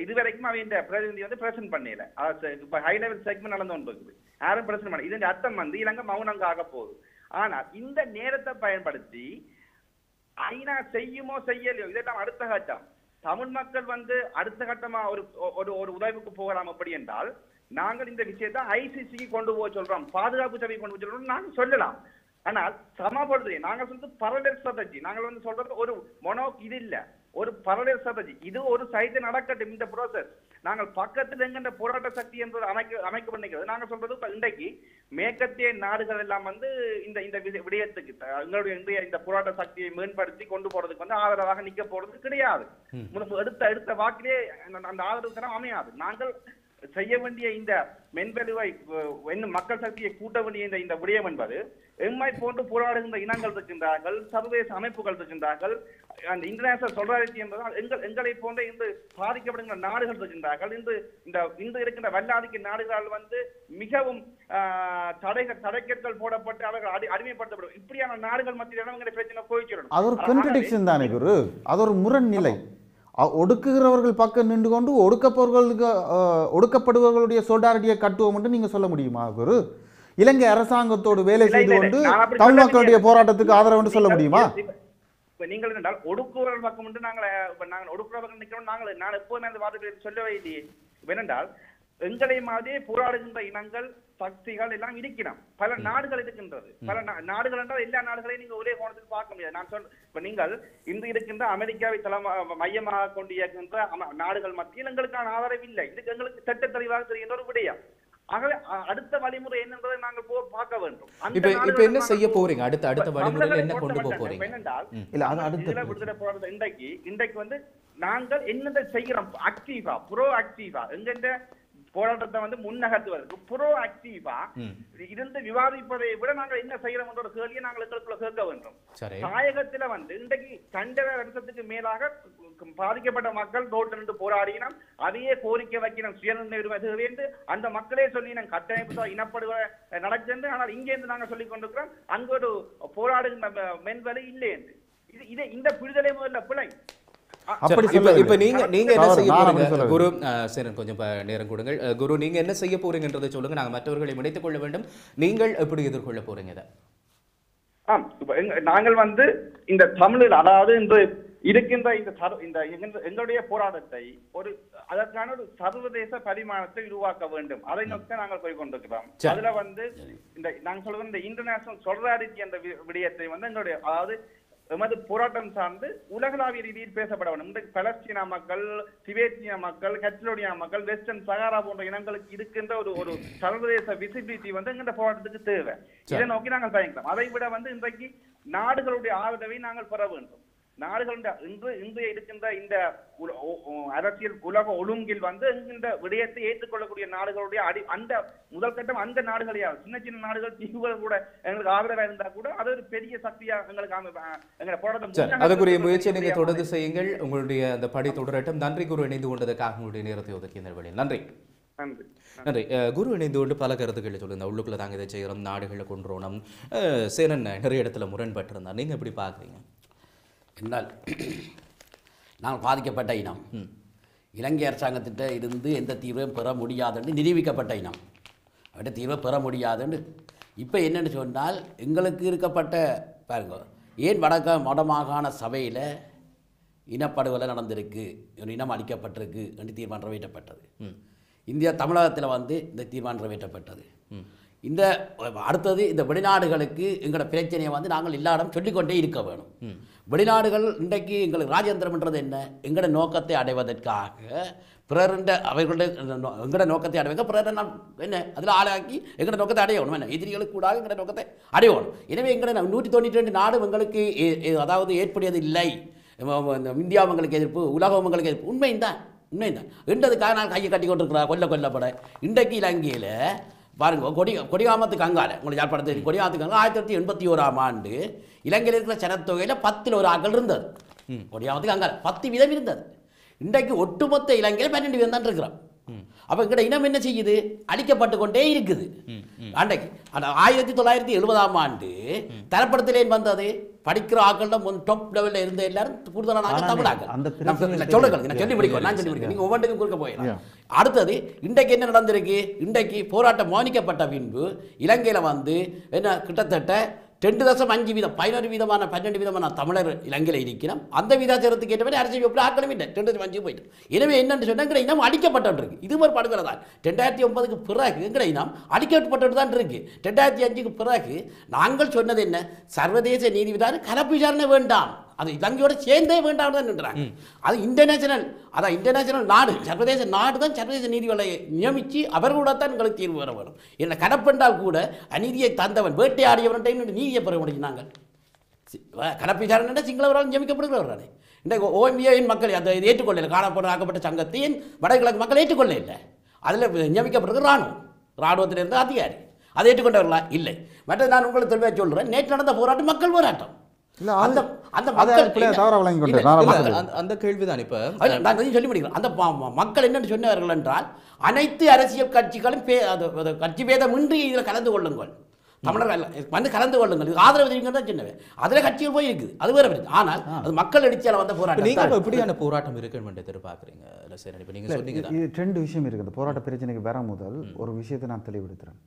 இதுவரைக்கும் அவன் பிரதிநிதி வந்து பிரசன்ட் பண்ணல. இப்ப ஹை லெவல் செக்மெண்ட் நடந்து கொண்டு இருக்குது, யாரும் பிரசன்ட் பண்ணல. இதன் அர்த்தம் வந்து இலங்கை மௌனங்க ஆக போகுது. ஆனால் இந்த நேரத்தை பயன்படுத்தி ஐநா செய்யுமோ செய்யலையோ இதெல்லாம் அடுத்த கட்டம். தமிழ் மக்கள் வந்து அடுத்த கட்டமா ஒரு உதவிக்கு போகலாம். அப்படி என்றால் நாங்கள் இந்த விஷயத்தை ICCக்கு கொண்டு போக சொல்றோம், பாதுகாப்பு சபைக்கு கொண்டு போக சொல்றோம் நாங்கள் சொல்லலாம். ஆனால் சமப்படுது நாங்கள் சொல்றது பரலல் ஸ்ட்ராட்டஜி. நாங்கள் வந்து சொல்றது ஒரு மொனோக் இது இல்ல, ஒரு பரலல் ஸ்ட்ராட்டஜி. இது ஒரு சைடு நடக்கட்டும் இந்த ப்ரோசஸ். நாங்கள் பக்கத்தில் எங்க போராட்ட சக்தி என்பது அமைக்கப்படுகிறது. நாங்கள் சொல்றது இன்றைக்கு மேற்கத்திய நாடுகள் எல்லாம் வந்து இந்த விடயத்துக்கு எங்களுடைய இந்த போராட்ட சக்தியை மேம்படுத்தி கொண்டு போறதுக்கு வந்து ஆதரவாக நிக்க போறது கிடையாது. எடுத்த வாக்கிலே அந்த ஆதரவு தரம் அமையாது. நாங்கள் செய்ய வேண்டிய இந்த மென்பெருவை மக்கள் சக்தியை கூட்ட வேண்டிய இந்த விடயம் என்பது எம்ஐ போன்று போராடுகின்ற இனங்கள் இருக்கின்றார்கள், சர்வதேச அமைப்புகள் இருக்கின்றார்கள், அந்த இன்டர்நேஷனல் சொலிடாரிட்டி என்பதால் எங்களை போன்ற இந்த பாதிக்கப்படுகின்ற நாடுகள் இருக்கின்றார்கள். இன்று இருக்கின்ற வல்லாதிக்க நாடுகளால் வந்து மிகவும் தடைக்கற்கள் போடப்பட்டு அவர்கள் அடிமைப்படுத்தப்படும். இப்படியான நாடுகள் மத்தியில் பிரச்சனை போயிச்சிடணும். அது ஒரு கான்ட்ரடிக்ஷன் தானே குரு, அது ஒரு முரண்நிலை. ஒடுக்குகிறவர்கள் பக்கம் நின்று கொண்டு ஒடுக்கப்படுபவர்களுடைய சொலிடாரிட்டியை கட்டுவோம் என்று நீங்க சொல்ல முடியுமா குரு? இலங்கை அரசாங்கத்தோடு வேலை செய்து கொண்டு தமிழ் மக்களுடைய போராட்டத்துக்கு ஆதரவு சொல்ல முடியுமா? நீங்கள் என்றால் ஒடுக்குறவர்கள் பக்கம் என்று நாங்கள் ஒடுக்குறவர்கள் நிற்கிறோம். நான் எப்போதுமே அந்த வார்த்தைகளை சொல்லவே இல்லையே. என்னென்றால் எங்களை மாதிரியே போராடுகின்ற இனங்கள் சக்திகள் எல்லாம் இருக்கிறோம். பல நாடுகள் இருக்கின்றது. பல நாடுகள் என்றால் எல்லா நாடுகளையும் நீங்க ஒரே கோணத்தில் பார்க்க முடியாது. நான் சொல்றேன், இப்ப நீங்கள் இன்று இருக்கின்ற அமெரிக்காவை மையமாக கொண்டு இயக்கின்ற நாடுகள் மத்தியில் எங்களுக்கான ஆதரவு இல்லை. இதுக்கு எங்களுக்கு திட்ட தெளிவாக தெரிகின்ற ஒரு விடயம். ஆகவே அடுத்த வழிமுறை என்னன்றதை நாங்கள் பார்க்க வேண்டும். இப்ப என்ன செய்ய போறீங்க? அடுத்த வழிமுறையில் என்ன கொண்டு போக போறீங்க? விடுதலை போராட்டம் இன்றைக்கு வந்து நாங்கள் என்னதை செய்கிறோம்? ஆக்டிவா ப்ரோ ஆக்டிவா எங்க போராட்டத்தை வந்து முன்னகர்த்துவதற்கு ப்ரோ ஆக்டிவா இருந்து விவாதிப்பதை விட நாங்கள் என்ன செய்யறோம் என்ற ஒரு கேள்வியை நாங்கள் எங்களுக்குள்ள கேட்க வேண்டும். தாயகத்துல வந்து இன்றைக்கு 2 வருஷத்துக்கு மேலாக பாதிக்கப்பட்ட மக்கள் ரோட்ல நின்று போராடினோம், அதையே கோரிக்கை வைக்கணும், சுயநிர்ணய உரிமை தேவை அந்த மக்களே சொல்லி நாங்கள் கட்டமைப்பு இனப்படுகொலை நடக்குது. ஆனால் இங்கே இருந்து நாங்கள் சொல்லிக் கொண்டிருக்கிறோம் அங்கு ஒரு போராடுகின்ற மென்வெளி இல்லை என்று. இது இந்த புரிதலை முதல்ல பிழை. இப்ப நீங்க என்ன செய்ய போறீங்க குரு? சரி, கொஞ்சம் நேரம் கொடுங்கள் குரு. நீங்க என்ன செய்ய போறீங்கன்றதை சொல்லுங்க, நாங்க மற்றவர்களை இணைத்துக் கொள்ள வேண்டும். நீங்கள் எப்படி எதிர்கொள்ள போறீங்க இதை? நாங்கள் வந்து இந்த தமிழில், அதாவது இன்று இருக்கின்ற இந்த எங்களுடைய போராட்டத்தை அதற்கான ஒரு சர்வதேச பரிமாணத்தை உருவாக்க வேண்டும். அதை நோக்கி நாங்கள் போய் கொண்டிருக்கிறோம். அதுல வந்து இந்த நாங்கள் சொல்ற இந்த இன்டர்நேஷனல் சொலிடாரிட்டி என்ற விடயத்தை வந்து எங்களுடைய, அதாவது எமது போராட்டம் சார்ந்து உலகளாவிய ரீதியில் பேசப்பட வேண்டும். இன்றைக்கு பலஸ்தீன மக்கள், திபேத்திய மக்கள், கட்லோடியா மக்கள், வெஸ்டர்ன் சகாரா போன்ற இனங்களுக்கு இருக்கின்ற ஒரு சர்வதேச விசிபிலிட்டி வந்து எங்க போராட்டத்துக்கு தேவை. இதை நோக்கி நாங்கள் பயணிக்கலாம். அதை விட வந்து இன்றைக்கு நாடுகளுடைய ஆதரவை நாங்கள் பெற வேண்டும். நாடுகளுடைய இன்றைய இருக்கின்ற இந்த அரசியல் உலக ஒழுங்கில் வந்து இந்த விடயத்தை ஏற்றுக்கொள்ளக்கூடிய நாடுகளுடைய அந்த முதல் கட்டம் அந்த நாடுகளையாவது, சின்ன சின்ன நாடுகள், தீவுகள் கூட எங்களுக்கு ஆதரவாக இருந்தா கூட அது ஒரு பெரிய சக்தியா எங்களுக்கு போராட்டம். அதுக்குரிய முயற்சியை நீங்க தொடர்ந்து செய்யுங்கள். உங்களுடைய அந்த படை தொடரட்டும். நன்றி குரு, இணைந்து கொண்டதற்காக உங்களுடைய நேரத்தை ஒதுக்கி இந்த வேளையில் நன்றி. நன்றி குரு. இணைந்து கொண்டு பல கருத்துக்களை சொல்லுங்க. உள்ளுக்குள்ள தாங்க இதை செய்யறோம், நாடுகளை கொண்டுறோம். சேனன் நிறைய இடத்துல முரண்பட்டிருந்தா, நீங்க எப்படி பாக்குறீங்க? என்னால் நாங்கள் பாதிக்கப்பட்ட இனம், இலங்கை அரசாங்கத்திட்ட இருந்து எந்த தீர்வையும் பெற முடியாதுன்னு நிரூபிக்கப்பட்ட இனம், அவர்கிட்ட தீர்வை பெற முடியாதுன்னு இப்போ என்னென்னு சொன்னால் எங்களுக்கு இருக்கப்பட்ட பாருங்க, ஏன் வடமாகாண சபையில் இனப்படுகொலை நடந்திருக்கு, ஒரு இனம் அளிக்கப்பட்டிருக்கு என்று தீர்மானம் நிறைவேற்றப்பட்டது. இந்தியா தமிழகத்தில் வந்து இந்த தீர்மானம் நிறைவேற்றப்பட்டது. இந்த அடுத்தது இந்த வெளிநாடுகளுக்கு எங்களோட பிரச்சனையை வந்து நாங்கள் எல்லா இடம் சொல்லிக்கொண்டே இருக்க வேணும். வெளிநாடுகள் இன்றைக்கு எங்களுக்கு ராஜேந்திரம்ன்றது என்ன, எங்களோட நோக்கத்தை அடைவதற்காக பிறருண்ட அவர்களுடைய எங்களோட நோக்கத்தை அடைவதற்கு பிறரை நாம் என்ன அதில் ஆளாக்கி எங்களோட நோக்கத்தை அடையணும். என்ன எதிரிகளுக்கு கூட எங்களோட நோக்கத்தை அடையணும். எனவே எங்களை 192 நாடு எங்களுக்கு அதாவது ஏற்புடையது இல்லை, இந்தியா எங்களுக்கு எதிர்ப்பு, உலகம் எங்களுக்கு எதிர்ப்பு. உண்மைதான் என்றதுக்காக நான் கையை கட்டி கொண்டிருக்கிறா கொல்லப்பட. இன்றைக்கு இலங்கையில் பாருங்க, கொடிகாமத்துக்கு அங்கால உங்களுக்கு யாழ்ப்பாணத்தில் கொடிகாமத்துக்கு அங்கே 1981ஆம் ஆண்டு இலங்கையில் இருக்கிற சனத்தொகையில் 10ல் ஒரு ஆக்கள் இருந்தது. கொடிகாமத்துக்கு அங்கால 10% இருந்தது. இன்றைக்கு ஒட்டுமொத்த இலங்கையில் 12% தான் இருக்கிறோம். அப்போ எங்கட இனம் என்ன செய்யுது, அழிக்கப்பட்டு கொண்டே இருக்குது. அன்றைக்கு 1970ஆம் ஆண்டு தரப்படத்திலேன் வந்தது படிக்கிற ஆக்கள் டாப் லெவலில் இருந்த எல்லாரும் கூடுதலான தமிழாக்கள். சொல்லி முடிக்கும், நான் சொல்லி முடிக்கும், நீங்கள் ஒவ்வொன்றுக்கும் கொடுக்க போயிடலாம். அடுத்தது இன்றைக்கு என்ன நடந்திருக்கு, இன்றைக்கு போராட்டம் மௌனிக்கப்பட்ட பின்பு இலங்கையில் வந்து என்ன கிட்டத்தட்ட 2.5% 11% தமிழர் இலங்கையில் இருக்கிறோம். அந்த விதாச்சாரத்துக்கு ஏற்ற மாதிரி அரசியல் எப்படி ஆக்கணும் இல்லை 2.5 போயிட்டு. எனவே என்னென்னு சொன்னால் இனம் அடிக்கப்பட்டு இருக்கு. இது ஒரு படுகொலை தான். 2009க்கு பிறகு எங்கட இனம் அடிக்கப்பட்டு தான் இருக்கு. 2005க்கு பிறகு நாங்கள் சொன்னது என்ன, சர்வதேச நீதி விசாரணை கலப்பு விசாரணை வேண்டாம், அது இலங்கையோட சேர்ந்தே வேண்டாம் தான் நின்றாங்க. அது இன்டர்நேஷனல் நாடு, சர்வதேச நாடு தான் சர்வதேச நீதிகளை நியமித்து அவர்களோட தான் எங்களுக்கு தீர்வு வர வரும். என்ன கடப்பென்றால் கூட அநீதியை தந்தவன் வேட்டையாடியவன் நீதியை பெற முடியும். நாங்கள் கலப்பு விசாரணை சிங்களவரால் நியமிக்கப்படுகிறவர்களே. இன்றைக்கு ஓஎம்பிஏயின் மக்கள் அதை ஏற்றுக்கொள்ள காணப்பட ஆக்கப்பட்ட சங்கத்தின் வடகிழக்கு மக்கள் ஏற்றுக்கொள்ள இல்லை. அதில் நியமிக்கப்படுகிற இராணுவத்திலிருந்து அதிகாரி அதை ஏற்றுக்கொண்டவர்களா இல்லை. மற்ற நான் உங்களுக்கு தெளிவாக சொல்கிறேன், நேற்று நடந்த போராட்டம் மக்கள் போராட்டம். அந்த கேள்விதான் இப்ப நான் சொல்லி முடிக்கிறேன். அந்த மக்கள் என்னென்னு சொன்னார்கள் என்றால், அனைத்து அரசியல் கட்சிகளும் கட்சி பேதமின்றி இதில் கலந்து கொள்ளுங்கள், தமிழர்கள் வந்து கலந்து கொள்ளுங்கள், ஆதரவு தெரிவிங்க சொன்னேன். அதில் கட்சிகள் போய் இருக்குது, அது வேற பிரச்சனை. ஆனால் அது மக்கள் எழுச்சியால் வந்த போராட்டம். நீங்கள் எப்படியான போராட்டம் இருக்குன்னு எதிர்பார்க்குறீங்க? நீங்க சொன்னீங்க 2 விஷயம் இருக்குது. போராட்ட பிரச்சனைக்கு வர முதல் ஒரு விஷயத்தை நான் தெளிவுபடுத்துகிறேன்.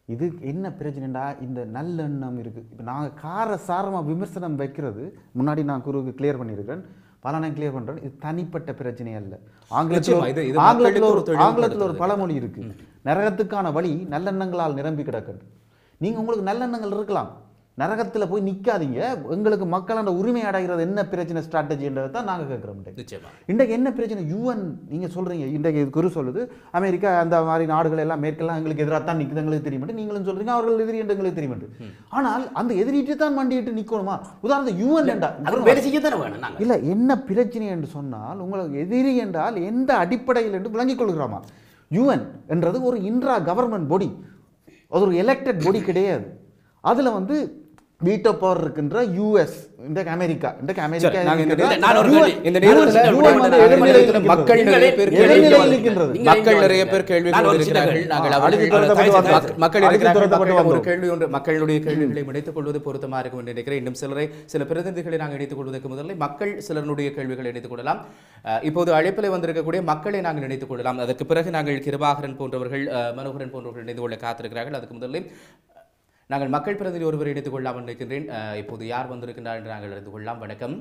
இது என்ன பிரச்சனைடா, இந்த நல்லெண்ணம் இருக்குது. இப்போ நாங்கள் காரசாரமாக விமர்சனம் வைக்கிறது முன்னாடி நான் குருவுக்கு கிளியர் பண்ணியிருக்கேன், பல நான் கிளியர் பண்ணுறேன். இது தனிப்பட்ட பிரச்சனை அல்ல. ஆங்கிலத்தில் ஒரு பழமொழி இருக்குது, நரகத்துக்கான வழி நல்லெண்ணங்களால் நிரம்பி கிடக்குது. நீங்கள் உங்களுக்கு நல்லெண்ணங்கள் இருக்கலாம், நரகத்தில் போய் நிற்காதீங்க. எங்களுக்கு மக்களோட உரிமை அடைகிறது என்ன பிரச்சனை ஸ்ட்ராட்டஜின்றதை தான் நாங்கள் கேட்குறோம். இன்றைக்கு என்ன பிரச்சனை யூஎன் நீங்கள் சொல்கிறீங்க, இன்றைக்கு குரு சொல்லுது அமெரிக்கா அந்த மாதிரி நாடுகள் எல்லாம் மேற்கெல்லாம் எங்களுக்கு எதிராக தான் நிற்குது, எங்களுக்கு தெரியுமாட்டு. நீங்களும் சொல்கிறீங்க அவர்கள் எதிரி என்று எங்களுக்கு தெரியுமாட்டு. ஆனால் அந்த எதிரிட்டு தான் மண்டிட்டு நிற்கணுமா? உதாரணத்துக்கு யூஎன் இல்லை, என்ன பிரச்சனை என்று சொன்னால் உங்களுக்கு எதிரி என்றால் எந்த அடிப்படையில் என்று விளங்கிக் கொள்கிறோமா? யூஎன் என்றது ஒரு இன்ட்ரா கவர்மெண்ட் பொடி, அது ஒரு எலெக்டட் பொடி கிடையாது. அதில் வந்து வீட்டோ பவர் இருக்கின்ற யூஎஸ், இன்றைக்கு அமெரிக்கா, இன்றைக்கு அமெரிக்கா மக்கள் நிறைய பேர் கேள்வி மக்களுடைய கேள்விகளை இணைத்துக் கொள்வது பொருத்தமா இருக்கும் என்று நினைக்கிறேன். இன்னும் சில பிரதிநிதிகளை நாங்கள் இணைத்துக் கொள்வதற்கு முதலில் மக்கள் சிலருடைய கேள்விகளை இணைத்துக் கொள்ளலாம். இப்போது அழைப்பில் வந்திருக்கக்கூடிய மக்களை நாங்கள் இணைத்துக் கொள்ளலாம். அதற்கு பிறகு நாங்கள் கிருபாகரன் போன்றவர்கள், மனோகரன் போன்றவர்கள் இணைந்து கொள்ள காத்திருக்கிறார்கள். அதுக்கு முதலில் நாங்கள் மக்கள் பிரதிநிதி ஒருவர் இணைத்துக் கொள்ளலாம் நினைக்கின்றேன். இப்போது யார் வந்திருக்கின்றார் என்று நாங்கள் அறிந்து கொள்ளலாம். வணக்கம்.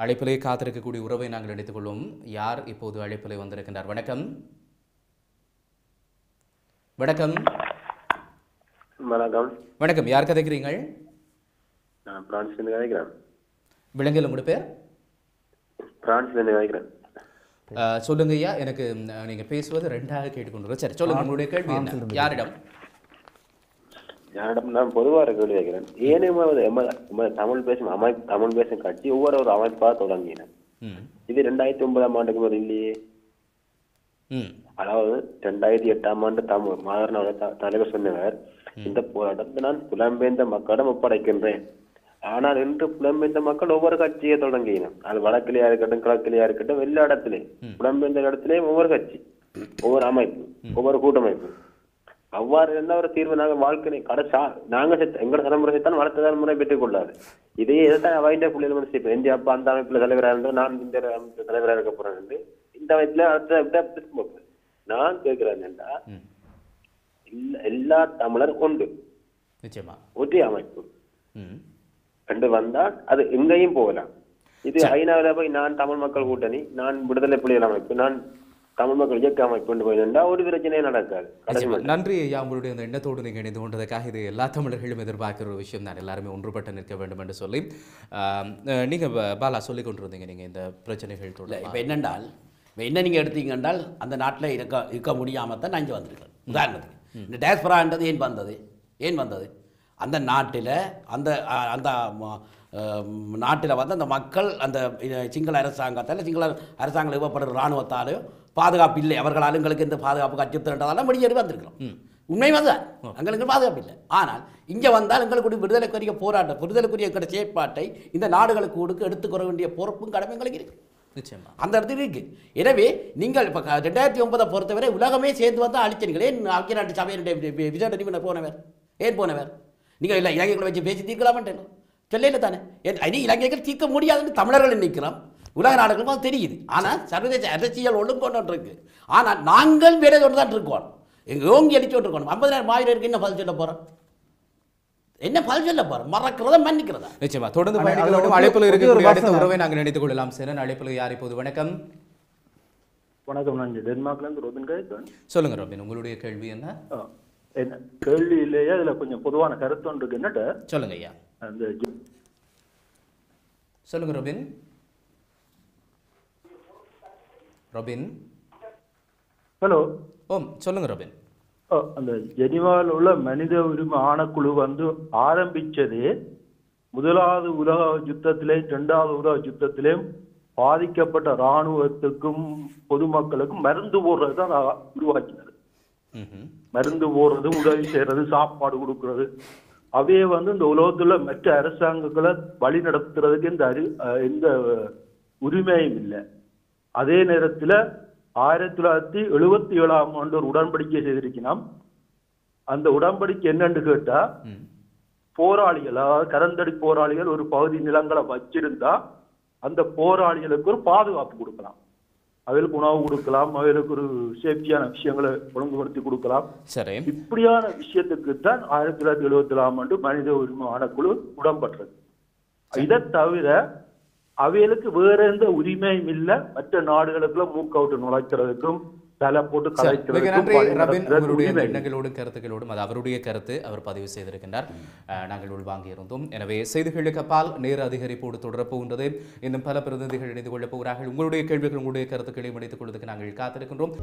அழைப்பிலே காத்திருக்கக்கூடிய உறவை நாங்கள் இணைத்துக் கொள்வோம். யார் இப்போது அழைப்பிலே வந்திருக்கின்றார்? வணக்கம். வணக்கம். வணக்கம். வணக்கம். யார் கதைக்கிறீங்கள்? நான் பிரான்ஸ்லேருந்து கதைக்கிறேன். விலங்கில் உங்களுடைய பேர்? பிரான்ஸ்லேருந்து கதைக்கிறேன். சொல்லுங்க ஐயா. எனக்கு நீங்க பேசுவது ரெண்டாக கேட்டுக்கொண்டு. சரி, சொல்லுங்க உங்களுடைய கேள்வி என்ன? யாரிடம்? நான் பொதுவாக கேள்வி கேட்கிறேன். ஏனே தமிழ் பேசும் கட்சி ஒவ்வொரு ஒரு அமைப்பா தொடங்கினேன். இது 2009ஆம் ஆண்டுக்கு ஒரு இல்லையே. அதாவது 2008ஆம் ஆண்டு மாதவ தலைவர் சொன்னவர், இந்த போராட்டத்தை நான் புலம்பெயர்ந்த மக்களிடம் ஒப்படைக்கின்றேன். ஆனால் இன்று புலம்பெயர்ந்த மக்கள் ஒவ்வொரு கட்சியை தொடங்கினோம். அது வடக்கிலேயா இருக்கட்டும், கிழக்கிலேயா இருக்கட்டும், எல்லா இடத்திலே புலம்பெயர்ந்த இடத்திலே ஒவ்வொரு கட்சி, ஒவ்வொரு அமைப்பு, ஒவ்வொரு கூட்டமைப்பு. அவ்வாறு இருந்தால் ஒரு தீர்வு நாங்கள் வாழ்க்கை கடைசா நாங்கள் எங்களோட தலைமுறை தான் வளர்த்த தலைமுறை பெற்றுக் கொள்ளாது. இதே எதான் வைண்ட புள்ளிகள் சேர்ப்பேன். எந்த அப்பா அந்த அமைப்புல தலைவராக இருந்தால் நான் இந்த அமைப்பு தலைவராக இருக்க போறேன் என்று இந்த அமைப்புல அடுத்த நான் கேட்கிறேன் என்றா, எல்லா தமிழர் கொண்டு நிச்சயமா ஒரே அமைப்பு கண்டு வந்தால் அது எங்கேயும் போகலாம். இது ஐநாவில் போய் நான் தமிழ் மக்கள் கூட்டணி, நான் விடுதலை புலிகள் அமைப்பு, நான் தமிழ் மக்கள் இயக்க அமைப்பு கொண்டு போயிருந்தா ஒரு பிரச்சனையும் நடக்காது. நன்றி ஐயா, உங்களுடைய அந்த எண்ணத்தோடு நீங்கள் இணைந்து கொண்டதுக்காக. இது எல்லா தமிழர்களும் எதிர்பார்க்கிற ஒரு விஷயம் தான், எல்லாருமே ஒன்றுபட்டு நிற்க வேண்டும் என்று சொல்லி நீங்கள் பாலா சொல்லிக் கொண்டிருந்தீங்க. நீங்கள் இந்த பிரச்சனைகள் தொடர்ந்து இப்போ என்னென்றால், இப்போ என்ன நீங்கள் எடுத்தீங்க என்றால், அந்த நாட்டில் இருக்க முடியாமல் தான் நான் இங்கே வந்திருக்கேன். உதாரணத்துக்கு இந்த டேஸ்பரான்றது ஏன் வந்தது அந்த நாட்டில் அந்த நாட்டில் வந்து அந்த மக்கள் அந்த சிங்கள அரசாங்கத்தால், சிங்கள அரசாங்கம் நிறுவப்படுற இராணுவத்தாலும் பாதுகாப்பு இல்லை, அவர்களால் எங்களுக்கு இந்த பாதுகாப்பு அச்சுறுத்தல் வெளியேறி வந்திருக்கிறோம். உண்மை அதுதான், எங்களுக்கு பாதுகாப்பு இல்லை. ஆனால் இங்கே வந்தால் எங்களுக்கு விடுதலைக்குரிய போராட்டம், விடுதலைக்குரிய செயற்பாட்டை இந்த நாடுகளுக்கு கொடுக்க எடுத்துக்கொள்ள வேண்டிய பொறுப்பும் கடமை எங்களுக்கு இருக்கு. நிச்சயமா அந்த இடத்துல இருக்கு. எனவே நீங்கள் இப்போ 2009 பொறுத்தவரை உலகமே சேர்ந்து வந்தால் அழிச்சீங்களே. ஐக்கிய நாட்டு சபையினுடைய விசேட நிபுணர் போனவர் ஏன் போனவர்? நீங்கள் இல்லை இலங்கைகளை வச்சு பேசி தீர்க்கலாமட்டேன் சொல்லல தானே. இனி இலங்கைகள் தீர்க்க முடியாதுன்னு தமிழர்கள் நிற்கிறோம், உலக நாடுகளுக்கும் அது தெரியுது. ஆனால் சர்வதேச அரசியல் ஒழுங்கு கொண்டு இருக்கு. ஆனால் நாங்கள் வேற கொண்டு தான் இருக்கோம், எங்கள் ஓங்கி அடிச்சு கொண்டு இருக்கணும். 50,000 ஆயிரம் என்ன பதில் சொல்ல போகிறோம்? என்ன பதில் சொல்ல போகிறோம்? மறக்கிறதா மன்னிக்கிறதா? நிச்சயமா தொடர்ந்து பயணிக்க வேண்டும். அழைப்பில் இருக்கக்கூடிய அடுத்த உறவை நாங்கள் நினைத்துக் கொள்ளலாம். சேனன் அழைப்பில் யார் இப்போது? வணக்கம். வணக்கம். நான் டென்மார்க்லேருந்து ரோபின் கேட்கிறேன். சொல்லுங்க ரோபின், உங்களுடைய கேள்வி என்ன? என்ன கேள்வி இல்லையா? இதுல கொஞ்சம் பொதுவான கருத்து ஒன்று இருக்கு. என்னட்ட சொல்லுங்க ஐயா. அந்த சொல்லுங்க ரோபின். Robin hello. சொல்லுங்க ரோபின். அந்த ஜெனீவாவில் உள்ள மனித உரிமை ஆணைக்குழு வந்து ஆரம்பிச்சதே முதலாவது உலக யுத்தத்திலேயும் 2வது உலக யுத்தத்திலேயும் பாதிக்கப்பட்ட இராணுவத்துக்கும் பொதுமக்களுக்கும் மருந்து போடுறது தான் உருவாக்கினது. மருந்து போடுறது, உதவி செய்யறது, சாப்பாடு கொடுக்கறது, அவையே வந்து இந்த உலகத்துல மற்ற அரசாங்கங்களை வழி நடத்துறதுக்கு எந்த உரிமையும் இல்லை. அதே நேரத்தில் 1977ஆம் ஆண்டு ஒரு உடன்படிக்கை செய்திருக்கணும். அந்த உடன்படிக்கை என்னன்னு கேட்டா, போராளிகள், அதாவது கரந்தடி போராளிகள் ஒரு பகுதி நிலங்களை வச்சிருந்தா அந்த போராளிகளுக்கு ஒரு பாதுகாப்பு கொடுக்கலாம், அவர்களுக்கு உணவு கொடுக்கலாம், அவர்களுக்கு ஒரு சேஃப்டியான விஷயங்களை ஒழுங்குபடுத்தி கொடுக்கலாம். சரி, இப்படியான விஷயத்துக்கு தான் 1977ஆம் ஆண்டு மனித உரிமை ஆணைக்குழு உடன்பட்டது. இதை தவிர அவைகளுக்கு வேற எந்த உரிமையும் இல்லை மற்ற நாடுகளுக்குள்ள மூக் அவுட் நுழைக்கிறதுக்கும் தலை போட்டு எண்ணங்களோடும் கருத்துக்களோடும் அது அவருடைய கருத்து, அவர் பதிவு செய்திருக்கின்றார். நாங்கள் உள்வாங்கியிருந்தோம். எனவே செய்திகளுக்கு அப்பால் நேர அதிகரிப்போடு தொடரப்போகின்றது. இன்னும் பல பிரதிநிதிகள் இணைந்து கொள்ளப் போகிறார்கள். உங்களுடைய கேள்விகள், உங்களுடைய கருத்துக்களை இணைத்துக் கொள்வதற்கு நாங்கள் காத்திருக்கின்றோம்.